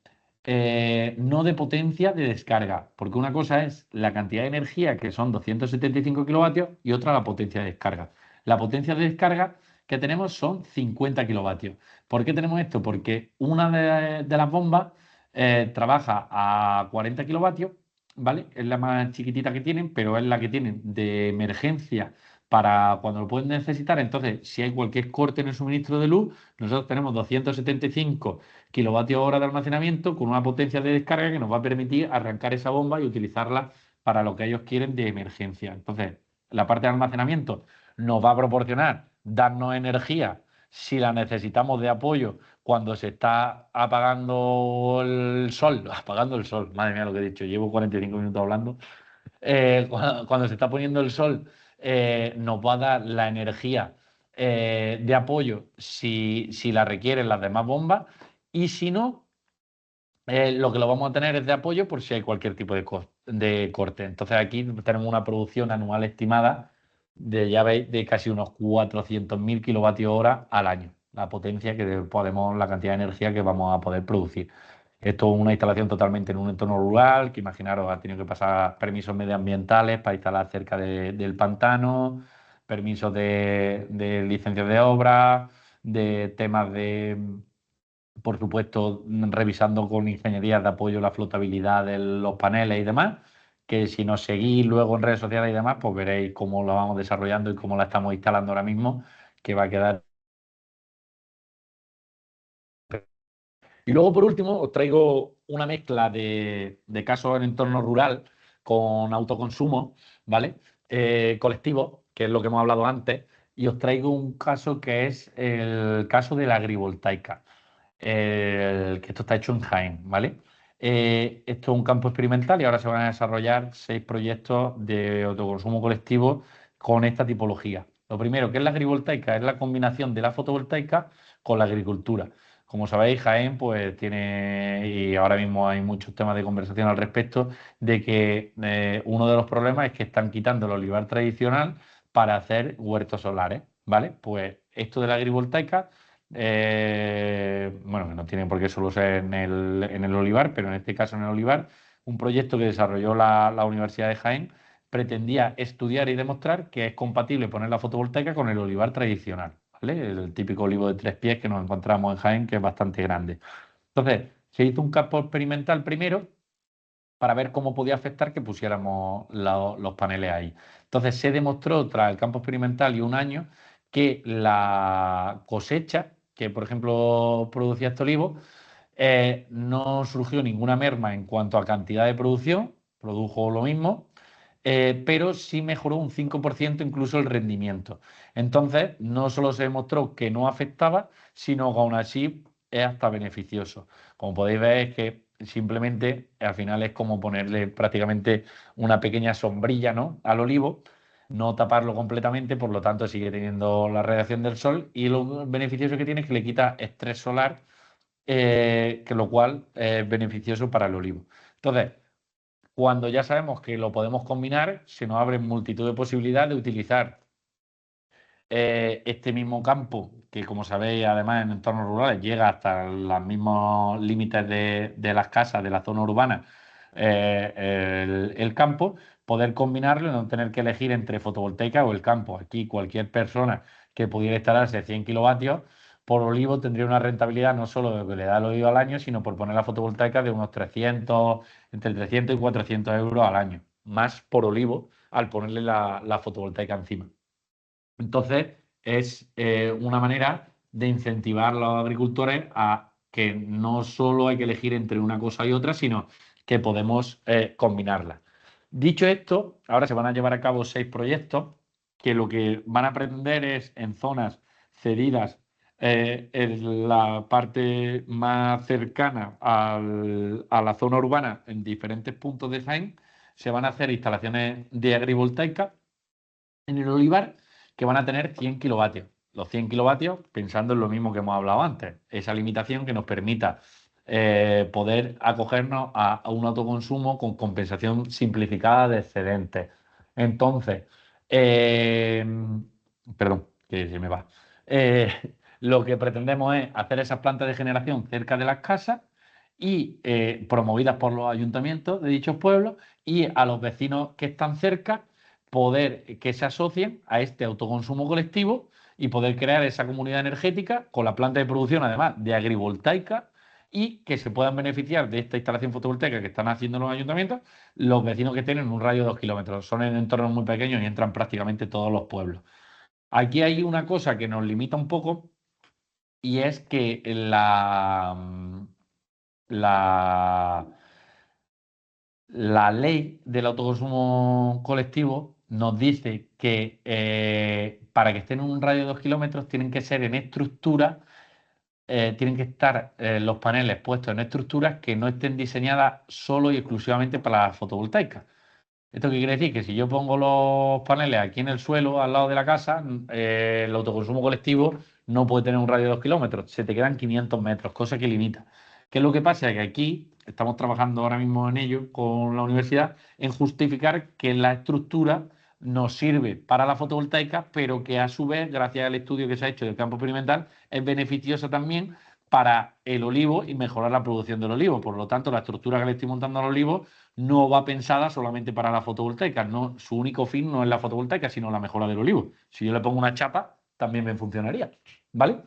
No de potencia de descarga, porque una cosa es la cantidad de energía, que son 275 kilovatios, y otra la potencia de descarga. La potencia de descarga que tenemos son 50 kilovatios. ¿Por qué tenemos esto? Porque una de las bombas trabaja a 40 kilovatios, ¿vale? Es la más chiquitita que tienen, pero es la que tienen de emergencia para cuando lo pueden necesitar. Entonces, si hay cualquier corte en el suministro de luz, nosotros tenemos 275 kilovatios hora de almacenamiento con una potencia de descarga que nos va a permitir arrancar esa bomba y utilizarla para lo que ellos quieren de emergencia. Entonces, la parte de almacenamiento nos va a proporcionar darnos energía si la necesitamos de apoyo cuando se está apagando el sol, apagando el sol, madre mía lo que he dicho, llevo 45 minutos hablando, cuando se está poniendo el sol, nos va a dar la energía de apoyo si la requieren las demás bombas, y si no, lo que lo vamos a tener es de apoyo por si hay cualquier tipo de corte. Entonces aquí tenemos una producción anual estimada de, ya veis, de casi unos 400.000 kilovatios hora al año. La potencia que podemos, la cantidad de energía que vamos a poder producir. Esto es una instalación totalmente en un entorno rural, que imaginaros, ha tenido que pasar permisos medioambientales para instalar cerca del pantano, permisos de licencias de obra, de temas de, por supuesto, revisando con ingeniería de apoyo la flotabilidad de los paneles y demás, que si nos seguís luego en redes sociales y demás, pues veréis cómo lo vamos desarrollando y cómo la estamos instalando ahora mismo, que va a quedar. Y luego, por último, os traigo una mezcla de casos en entorno rural con autoconsumo, ¿vale? Colectivo, que es lo que hemos hablado antes, y os traigo un caso que es el caso de la agrivoltaica, que esto está hecho en Jaén, ¿vale? Esto es un campo experimental y ahora se van a desarrollar 6 proyectos de autoconsumo colectivo con esta tipología. Lo primero, que es la agrivoltaica, es la combinación de la fotovoltaica con la agricultura. Como sabéis, Jaén pues tiene, y ahora mismo hay muchos temas de conversación al respecto, de que uno de los problemas es que están quitando el olivar tradicional para hacer huertos solares, ¿vale? Pues esto de la agrivoltaica bueno, que no tiene por qué solo ser en el olivar, pero en este caso en el olivar, un proyecto que desarrolló la Universidad de Jaén pretendía estudiar y demostrar que es compatible poner la fotovoltaica con el olivar tradicional, ¿vale? El típico olivo de 3 pies que nos encontramos en Jaén, que es bastante grande. Entonces, se hizo un campo experimental primero para ver cómo podía afectar que pusiéramos los paneles ahí. Entonces se demostró tras el campo experimental y un año que la cosecha que, por ejemplo, producía este olivo, no surgió ninguna merma en cuanto a cantidad de producción, produjo lo mismo, pero sí mejoró un 5% incluso el rendimiento. Entonces, no solo se demostró que no afectaba, sino que aún así es hasta beneficioso. Como podéis ver, es que simplemente al final es como ponerle prácticamente una pequeña sombrilla, ¿no?, al olivo, no taparlo completamente, por lo tanto sigue teniendo la radiación del sol y lo beneficioso que tiene es que le quita estrés solar, que lo cual es beneficioso para el olivo. Entonces, cuando ya sabemos que lo podemos combinar, se nos abre multitud de posibilidades de utilizar este mismo campo, que como sabéis, además en entornos rurales llega hasta los mismos límites de las casas de la zona urbana, el campo, poder combinarlo y no tener que elegir entre fotovoltaica o el campo. Aquí cualquier persona que pudiera instalarse 100 kilovatios por olivo tendría una rentabilidad no solo de lo que le da el olivo al año, sino por poner la fotovoltaica de unos 300, entre 300 y 400 euros al año, más por olivo al ponerle la fotovoltaica encima. Entonces, es una manera de incentivar a los agricultores a que no solo hay que elegir entre una cosa y otra, sino que podemos combinarlas. Dicho esto, ahora se van a llevar a cabo 6 proyectos que lo que van a pretender es en zonas cedidas, en la parte más cercana a la zona urbana, en diferentes puntos de Jaén, se van a hacer instalaciones de agrivoltaica en el olivar que van a tener 100 kilovatios. Los 100 kilovatios, pensando en lo mismo que hemos hablado antes, esa limitación que nos permita poder acogernos a un autoconsumo con compensación simplificada de excedentes. Entonces, eh, perdón, que se me va. Eh, lo que pretendemos es hacer esas plantas de generación cerca de las casas y promovidas por los ayuntamientos de dichos pueblos, y a los vecinos que están cerca poder que se asocien a este autoconsumo colectivo y poder crear esa comunidad energética con la planta de producción, además de agrivoltaica, y que se puedan beneficiar de esta instalación fotovoltaica que están haciendo los ayuntamientos los vecinos que tienen un radio de 2 kilómetros. Son en entornos muy pequeños y entran prácticamente todos los pueblos. Aquí hay una cosa que nos limita un poco, y es que la, la ley del autoconsumo colectivo nos dice que para que estén en un radio de 2 kilómetros tienen que ser en estructuras, tienen que estar los paneles puestos en estructuras que no estén diseñadas solo y exclusivamente para la fotovoltaica. ¿Esto qué quiere decir? Que si yo pongo los paneles aquí en el suelo, al lado de la casa, el autoconsumo colectivo no puede tener un radio de 2 kilómetros, se te quedan 500 metros, cosa que limita. ¿Qué es lo que pasa? Que aquí estamos trabajando ahora mismo en ello con la universidad, en justificar que la estructura nos sirve para la fotovoltaica, pero que a su vez, gracias al estudio que se ha hecho del campo experimental, es beneficiosa también para el olivo y mejorar la producción del olivo. Por lo tanto, la estructura que le estoy montando al olivo no va pensada solamente para la fotovoltaica. No, su único fin no es la fotovoltaica, sino la mejora del olivo. Si yo le pongo una chapa, también me funcionaría. ¿Vale?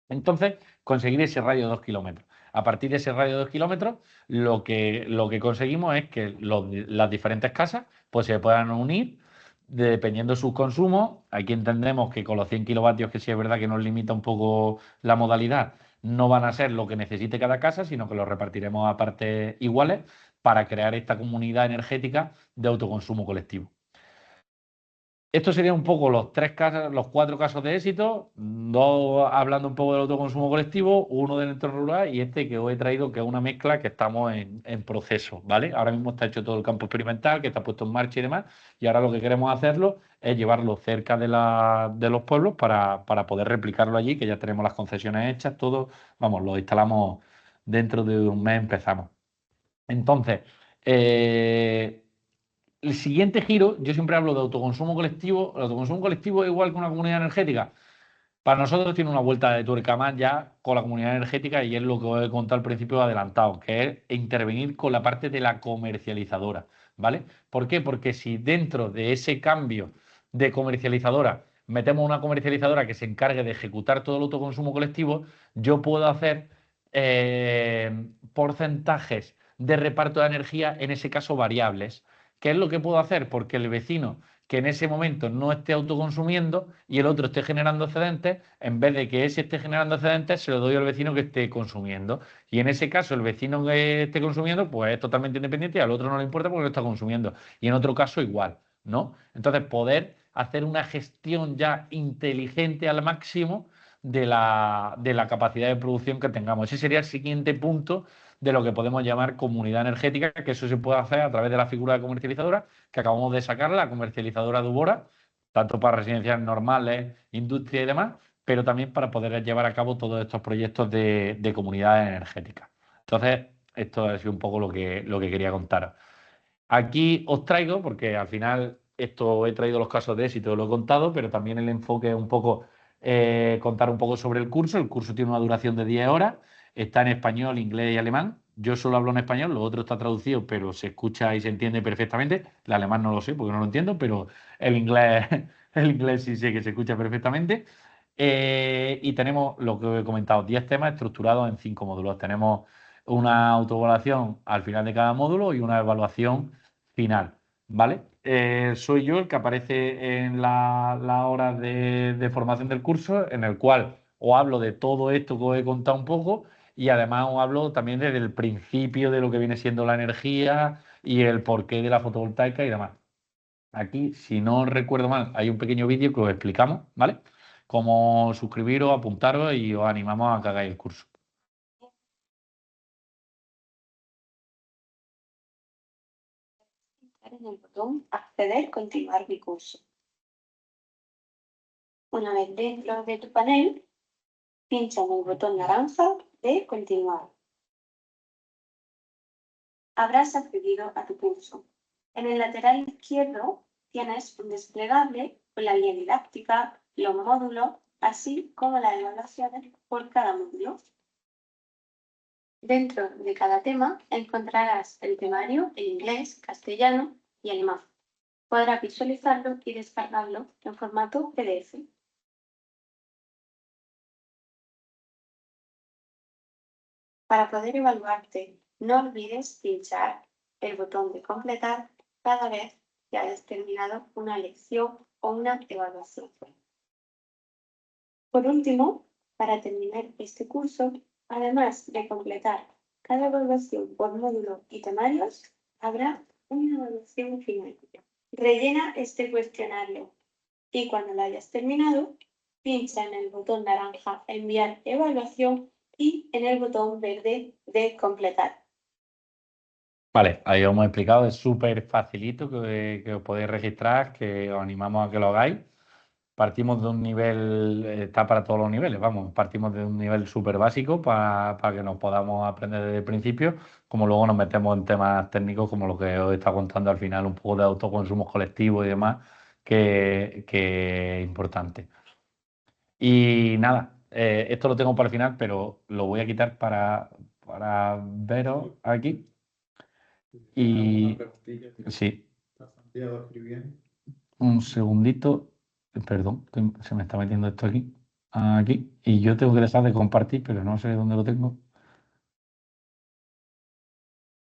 Entonces, conseguir ese radio de 2 kilómetros. A partir de ese radio de 2 kilómetros, lo que conseguimos es que las diferentes casas pues, se puedan unir dependiendo de sus consumos. Aquí entendemos que con los 100 kilovatios, que sí es verdad que nos limita un poco la modalidad, no van a ser lo que necesite cada casa, sino que los repartiremos a partes iguales para crear esta comunidad energética de autoconsumo colectivo. Esto serían un poco los 4 casos de éxito, 2 hablando un poco del autoconsumo colectivo, 1 del entorno rural y este que os he traído, que es una mezcla que estamos en proceso, ¿vale? Ahora mismo está hecho todo el campo experimental, que está puesto en marcha y demás, y ahora lo que queremos hacerlo es llevarlo cerca de los pueblos para poder replicarlo allí, que ya tenemos las concesiones hechas, todo, vamos, lo instalamos dentro de un mes, empezamos. Entonces, el siguiente giro, yo siempre hablo de autoconsumo colectivo. El autoconsumo colectivo es igual que una comunidad energética. Para nosotros tiene una vuelta de tuerca más ya con la comunidad energética y es lo que os he contado al principio adelantado, que es intervenir con la parte de la comercializadora, ¿vale? ¿Por qué? Porque si dentro de ese cambio de comercializadora metemos una comercializadora que se encargue de ejecutar todo el autoconsumo colectivo, yo puedo hacer porcentajes de reparto de energía, en ese caso variables. ¿Qué es lo que puedo hacer? Porque el vecino que en ese momento no esté autoconsumiendo y el otro esté generando excedentes, en vez de que ese esté generando excedentes, se lo doy al vecino que esté consumiendo. Y en ese caso, el vecino que esté consumiendo, pues es totalmente independiente y al otro no le importa porque no está consumiendo. Y en otro caso, igual, ¿no? Entonces, poder hacer una gestión ya inteligente al máximo de la capacidad de producción que tengamos. Ese sería el siguiente punto de lo que podemos llamar comunidad energética, que eso se puede hacer a través de la figura de comercializadora que acabamos de sacar, la comercializadora de Ubora, tanto para residencias normales, industria y demás, pero también para poder llevar a cabo todos estos proyectos de comunidades energéticas. Entonces, esto ha sido un poco lo que quería contaros. Aquí os traigo, porque al final esto he traído los casos de éxito, lo he contado, pero también el enfoque es un poco contar un poco sobre el curso. El curso tiene una duración de 10 horas, está en español, inglés y alemán. Yo solo hablo en español, lo otro está traducido, pero se escucha y se entiende perfectamente. El alemán no lo sé porque no lo entiendo, pero el inglés, el inglés sí sé que se escucha perfectamente. Y tenemos lo que he comentado, 10 temas estructurados en 5 módulos. Tenemos una autoevaluación al final de cada módulo y una evaluación final, ¿vale? Soy yo el que aparece en la hora de formación del curso, en el cual os hablo de todo esto que os he contado un poco y además os hablo también desde el principio de lo que viene siendo la energía y el porqué de la fotovoltaica y demás. Aquí, si no recuerdo mal, hay un pequeño vídeo que os explicamos, ¿vale? Cómo suscribiros, apuntaros y os animamos a que hagáis el curso. En el botón Acceder, continuar mi curso. Una vez dentro de tu panel, pincha en el botón naranja de continuar. Habrás accedido a tu curso. En el lateral izquierdo tienes un desplegable con la guía didáctica, los módulos, así como las evaluaciones por cada módulo. Dentro de cada tema encontrarás el temario en inglés, castellano y alemán. Podrás visualizarlo y descargarlo en formato PDF. Para poder evaluarte, no olvides pinchar el botón de completar cada vez que hayas terminado una lección o una evaluación. Por último, para terminar este curso, además de completar cada evaluación por módulo y temarios, habrá una evaluación final. Rellena este cuestionario y cuando lo hayas terminado, pincha en el botón naranja Enviar evaluación y en el botón verde de completar. Vale, ahí os hemos explicado, es súper facilito que os podéis registrar, que os animamos a que lo hagáis. Partimos de un nivel, está para todos los niveles, vamos, partimos de un nivel súper básico para que nos podamos aprender desde el principio, como luego nos metemos en temas técnicos como lo que os he estado contando al final, un poco de autoconsumo colectivo y demás, que es importante. Y nada, esto lo tengo para el final, pero lo voy a quitar para veros aquí. Y sí, Santiago escribiendo. un segundito, perdón, que se me está metiendo esto aquí, y yo tengo que dejar de compartir, pero no sé dónde lo tengo.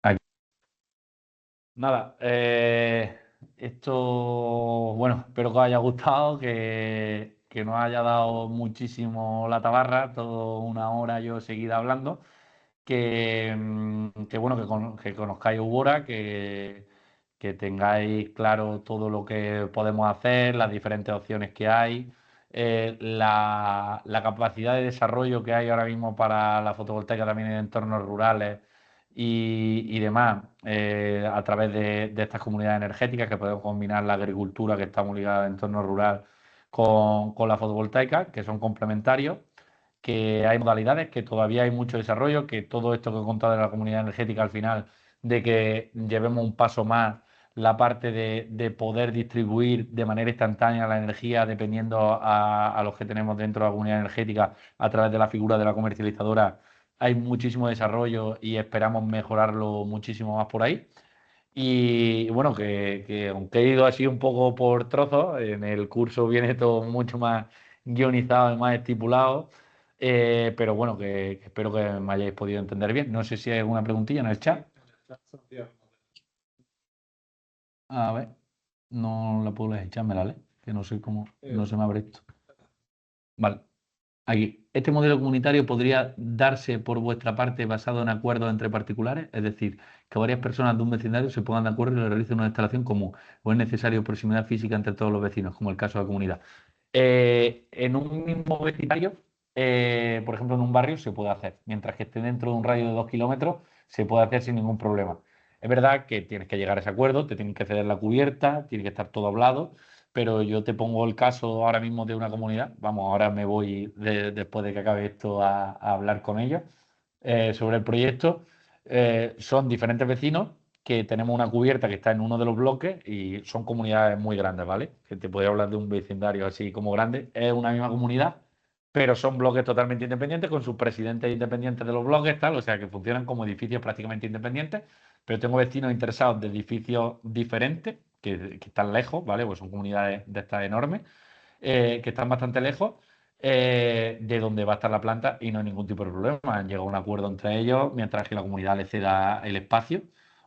Aquí. Nada, esto, bueno, espero que os haya gustado, que nos haya dado muchísimo la tabarra, toda una hora yo seguida hablando. Que bueno, que conozcáis Ubora, que tengáis claro todo lo que podemos hacer, las diferentes opciones que hay, la capacidad de desarrollo que hay ahora mismo para la fotovoltaica también en entornos rurales y demás, a través de estas comunidades energéticas que podemos combinar la agricultura que está muy ligada al entorno rural con la fotovoltaica, que son complementarios, que hay modalidades, que todavía hay mucho desarrollo, que todo esto que he contado de la comunidad energética al final, de que llevemos un paso más la parte de poder distribuir de manera instantánea la energía dependiendo a los que tenemos dentro de la comunidad energética a través de la figura de la comercializadora. Hay muchísimo desarrollo y esperamos mejorarlo muchísimo más por ahí. Y bueno, que aunque he ido así un poco por trozos, en el curso viene todo mucho más guionizado y más estipulado, pero bueno, que espero que me hayáis podido entender bien. No sé si hay alguna preguntilla en el chat. A ver, no la puedo leer, échamela, ¿vale? Que no sé cómo, no se me abre esto. Vale, aquí. Este modelo comunitario podría darse por vuestra parte basado en acuerdos entre particulares, es decir, que varias personas de un vecindario se pongan de acuerdo y le realicen una instalación común, o es necesario proximidad física entre todos los vecinos, como el caso de la comunidad. En un mismo vecindario, por ejemplo, en un barrio se puede hacer, mientras que esté dentro de un radio de 2 kilómetros, se puede hacer sin ningún problema. Es verdad que tienes que llegar a ese acuerdo, te tienen que ceder la cubierta, tiene que estar todo hablado, pero yo te pongo el caso ahora mismo de una comunidad. Vamos, ahora me voy después de que acabe esto a hablar con ellos sobre el proyecto. Son diferentes vecinos que tenemos una cubierta que está en uno de los bloques y son comunidades muy grandes, ¿vale? Que te podría hablar de un vecindario así como grande. Es una misma comunidad, pero son bloques totalmente independientes con sus presidentes independientes de los bloques, tal, o sea que funcionan como edificios prácticamente independientes, pero tengo vecinos interesados de edificios diferentes que están lejos, ¿vale? Pues son comunidades de estas enormes, que están bastante lejos de donde va a estar la planta y no hay ningún tipo de problema. Han llegado a un acuerdo entre ellos mientras que la comunidad le ceda el espacio.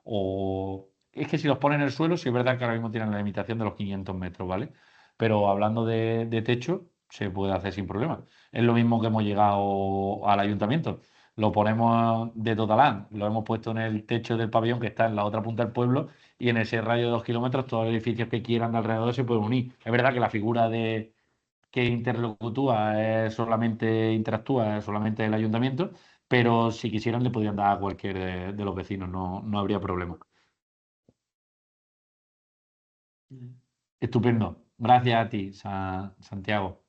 O es que si los ponen en el suelo, sí es verdad que ahora mismo tienen la limitación de los 500 metros, ¿vale? Pero hablando de techo, se puede hacer sin problema. Es lo mismo que hemos llegado al ayuntamiento. Lo ponemos de Totalán, lo hemos puesto en el techo del pabellón que está en la otra punta del pueblo y en ese radio de 2 kilómetros todos los edificios que quieran de alrededor se pueden unir. Es verdad que la figura de que interlocutúa es solamente, interactúa es solamente el ayuntamiento, pero si quisieran le podrían dar a cualquier de los vecinos, no, no habría problema. Estupendo. Gracias a ti, Santiago.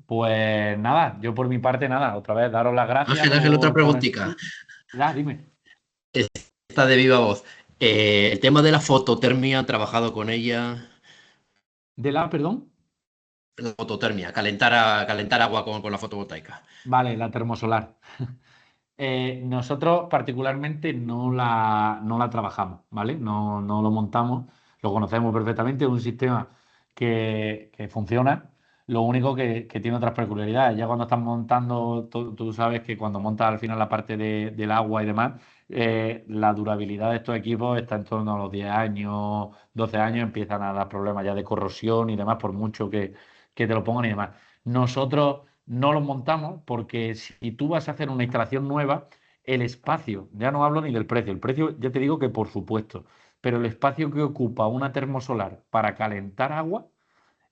Pues nada, yo por mi parte nada, otra vez daros las gracias Ángel, otra por poner... preguntita. Dime. Está de viva voz. El tema de la fototermia, han trabajado con ella. Perdón. La fototermia, calentar agua con la fotovoltaica. Vale, la termosolar. Nosotros particularmente no la trabajamos, ¿vale? No lo montamos, lo conocemos perfectamente, es un sistema que funciona, lo único que tiene otras peculiaridades. Ya cuando estás montando, tú sabes que cuando montas al final la parte del agua y demás, la durabilidad de estos equipos está en torno a los 10 años, 12 años, empiezan a dar problemas ya de corrosión y demás, por mucho que te lo pongan y demás. Nosotros no los montamos porque si tú vas a hacer una instalación nueva, el espacio, ya no hablo ni del precio, el precio ya te digo que por supuesto, pero el espacio que ocupa una termosolar para calentar agua,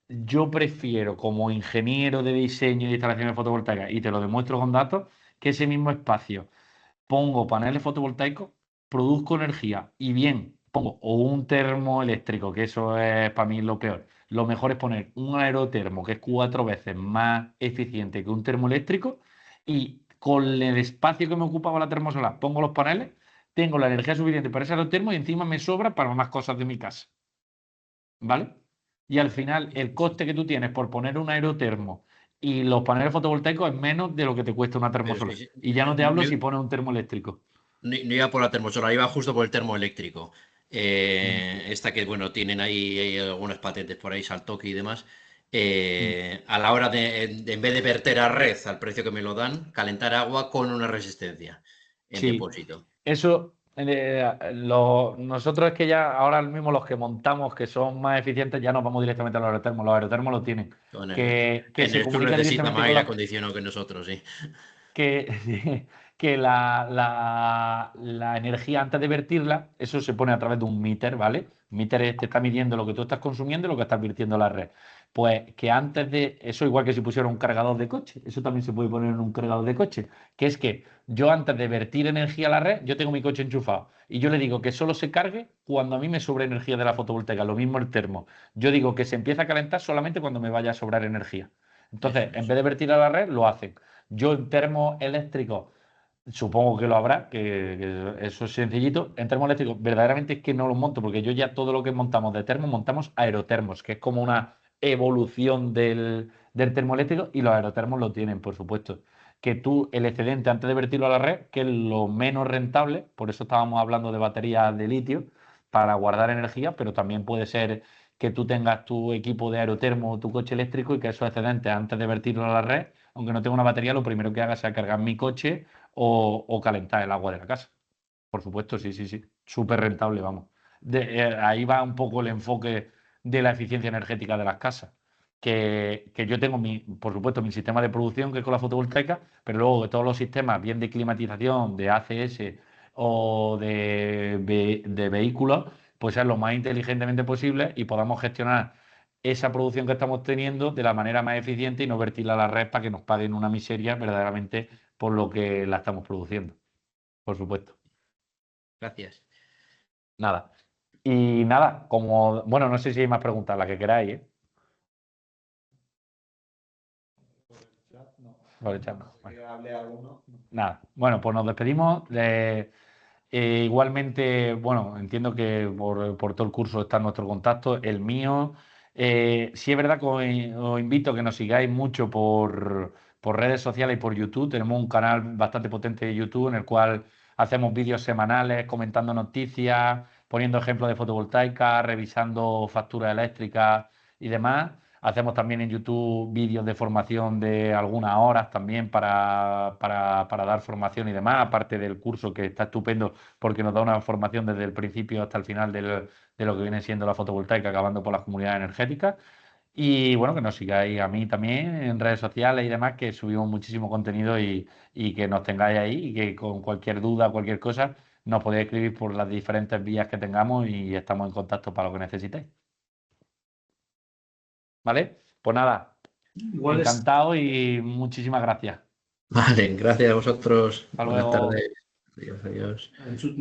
yo prefiero como ingeniero de diseño de instalaciones fotovoltaicas, y te lo demuestro con datos, que ese mismo espacio pongo paneles fotovoltaicos, produzco energía y bien pongo o un termoeléctrico, que eso es para mí lo peor. Lo mejor es poner un aerotermo que es 4 veces más eficiente que un termoeléctrico y con el espacio que me ocupaba la termosolar pongo los paneles, tengo la energía suficiente para ese aerotermo y encima me sobra para más cosas de mi casa. ¿Vale? Y al final el coste que tú tienes por poner un aerotermo y los paneles fotovoltaicos es menos de lo que te cuesta una Pero termosolar. sí, Y ya no te no, hablo si pones un termoeléctrico. no iba por la termosolar, iba justo por el termoeléctrico. Esta que, bueno, tienen ahí algunas patentes por ahí, Saltoki y demás. A la hora en vez de verter a red al precio que me lo dan, calentar agua con una resistencia en Sí, depósito. eso, nosotros es que ya ahora mismo los que montamos que son más eficientes ya nos vamos directamente a los aerotermos lo tienen, Bueno, que en se el sur comunican necesita directamente más con aire la, acondicionado que nosotros, sí. que, que la energía antes de vertirla, eso se pone a través de un meter, ¿vale? Meter te está midiendo lo que tú estás consumiendo y lo que estás virtiendo a la red. Pues que antes de, eso igual que si pusiera un cargador de coche, eso también se puede poner en un cargador de coche, que es que yo antes de vertir energía a la red, yo tengo mi coche enchufado y yo le digo que solo se cargue cuando a mí me sobre energía de la fotovoltaica, lo mismo el termo. Yo digo que se empieza a calentar solamente cuando me vaya a sobrar energía. Eso Entonces, en es. vez de vertir a la red, lo hacen. Yo en termoeléctrico Supongo que lo habrá, que eso es sencillito. En termoeléctricos, verdaderamente es que no los monto, porque yo ya todo lo que montamos de termo, montamos aerotermos, que es como una evolución del termoeléctrico, y los aerotermos lo tienen, por supuesto. Que tú, el excedente, antes de vertirlo a la red, que es lo menos rentable, por eso estábamos hablando de baterías de litio, para guardar energía, pero también puede ser que tú tengas tu equipo de aerotermo o tu coche eléctrico y que esos excedentes, antes de vertirlo a la red, aunque no tenga una batería, lo primero que haga sea cargar mi coche o calentar el agua de la casa. Por supuesto, sí, sí, sí. Súper rentable, vamos. Ahí va un poco el enfoque de la eficiencia energética de las casas. Que yo tengo, por supuesto, mi sistema de producción, que es con la fotovoltaica, pero luego que todos los sistemas, bien de climatización, de ACS o de vehículos, pues sean lo más inteligentemente posible y podamos gestionar esa producción que estamos teniendo de la manera más eficiente y no vertirla a la red para que nos paguen una miseria verdaderamente por lo que la estamos produciendo, por supuesto. Gracias. Nada. Y nada, como, bueno, no sé si hay más preguntas, las que queráis, ¿eh? Por el chat no. Bueno. Nada. Bueno, pues nos despedimos. Igualmente, bueno, entiendo que por todo el curso está nuestro contacto, el mío. Sí es verdad que os invito a que nos sigáis mucho por redes sociales y por YouTube. Tenemos un canal bastante potente de YouTube en el cual hacemos vídeos semanales comentando noticias, poniendo ejemplos de fotovoltaica, revisando facturas eléctricas y demás. Hacemos también en YouTube vídeos de formación de algunas horas también para dar formación y demás, aparte del curso que está estupendo porque nos da una formación desde el principio hasta el final de lo que viene siendo la fotovoltaica, acabando por las comunidades energéticas. Y bueno, que nos sigáis a mí también en redes sociales y demás, que subimos muchísimo contenido y que nos tengáis ahí y que con cualquier duda, cualquier cosa, nos podéis escribir por las diferentes vías que tengamos y estamos en contacto para lo que necesitéis. ¿Vale? Pues nada, Igual es. encantado y muchísimas gracias. Vale, gracias a vosotros. Hasta Buenas luego. tardes. Adiós, adiós. En su-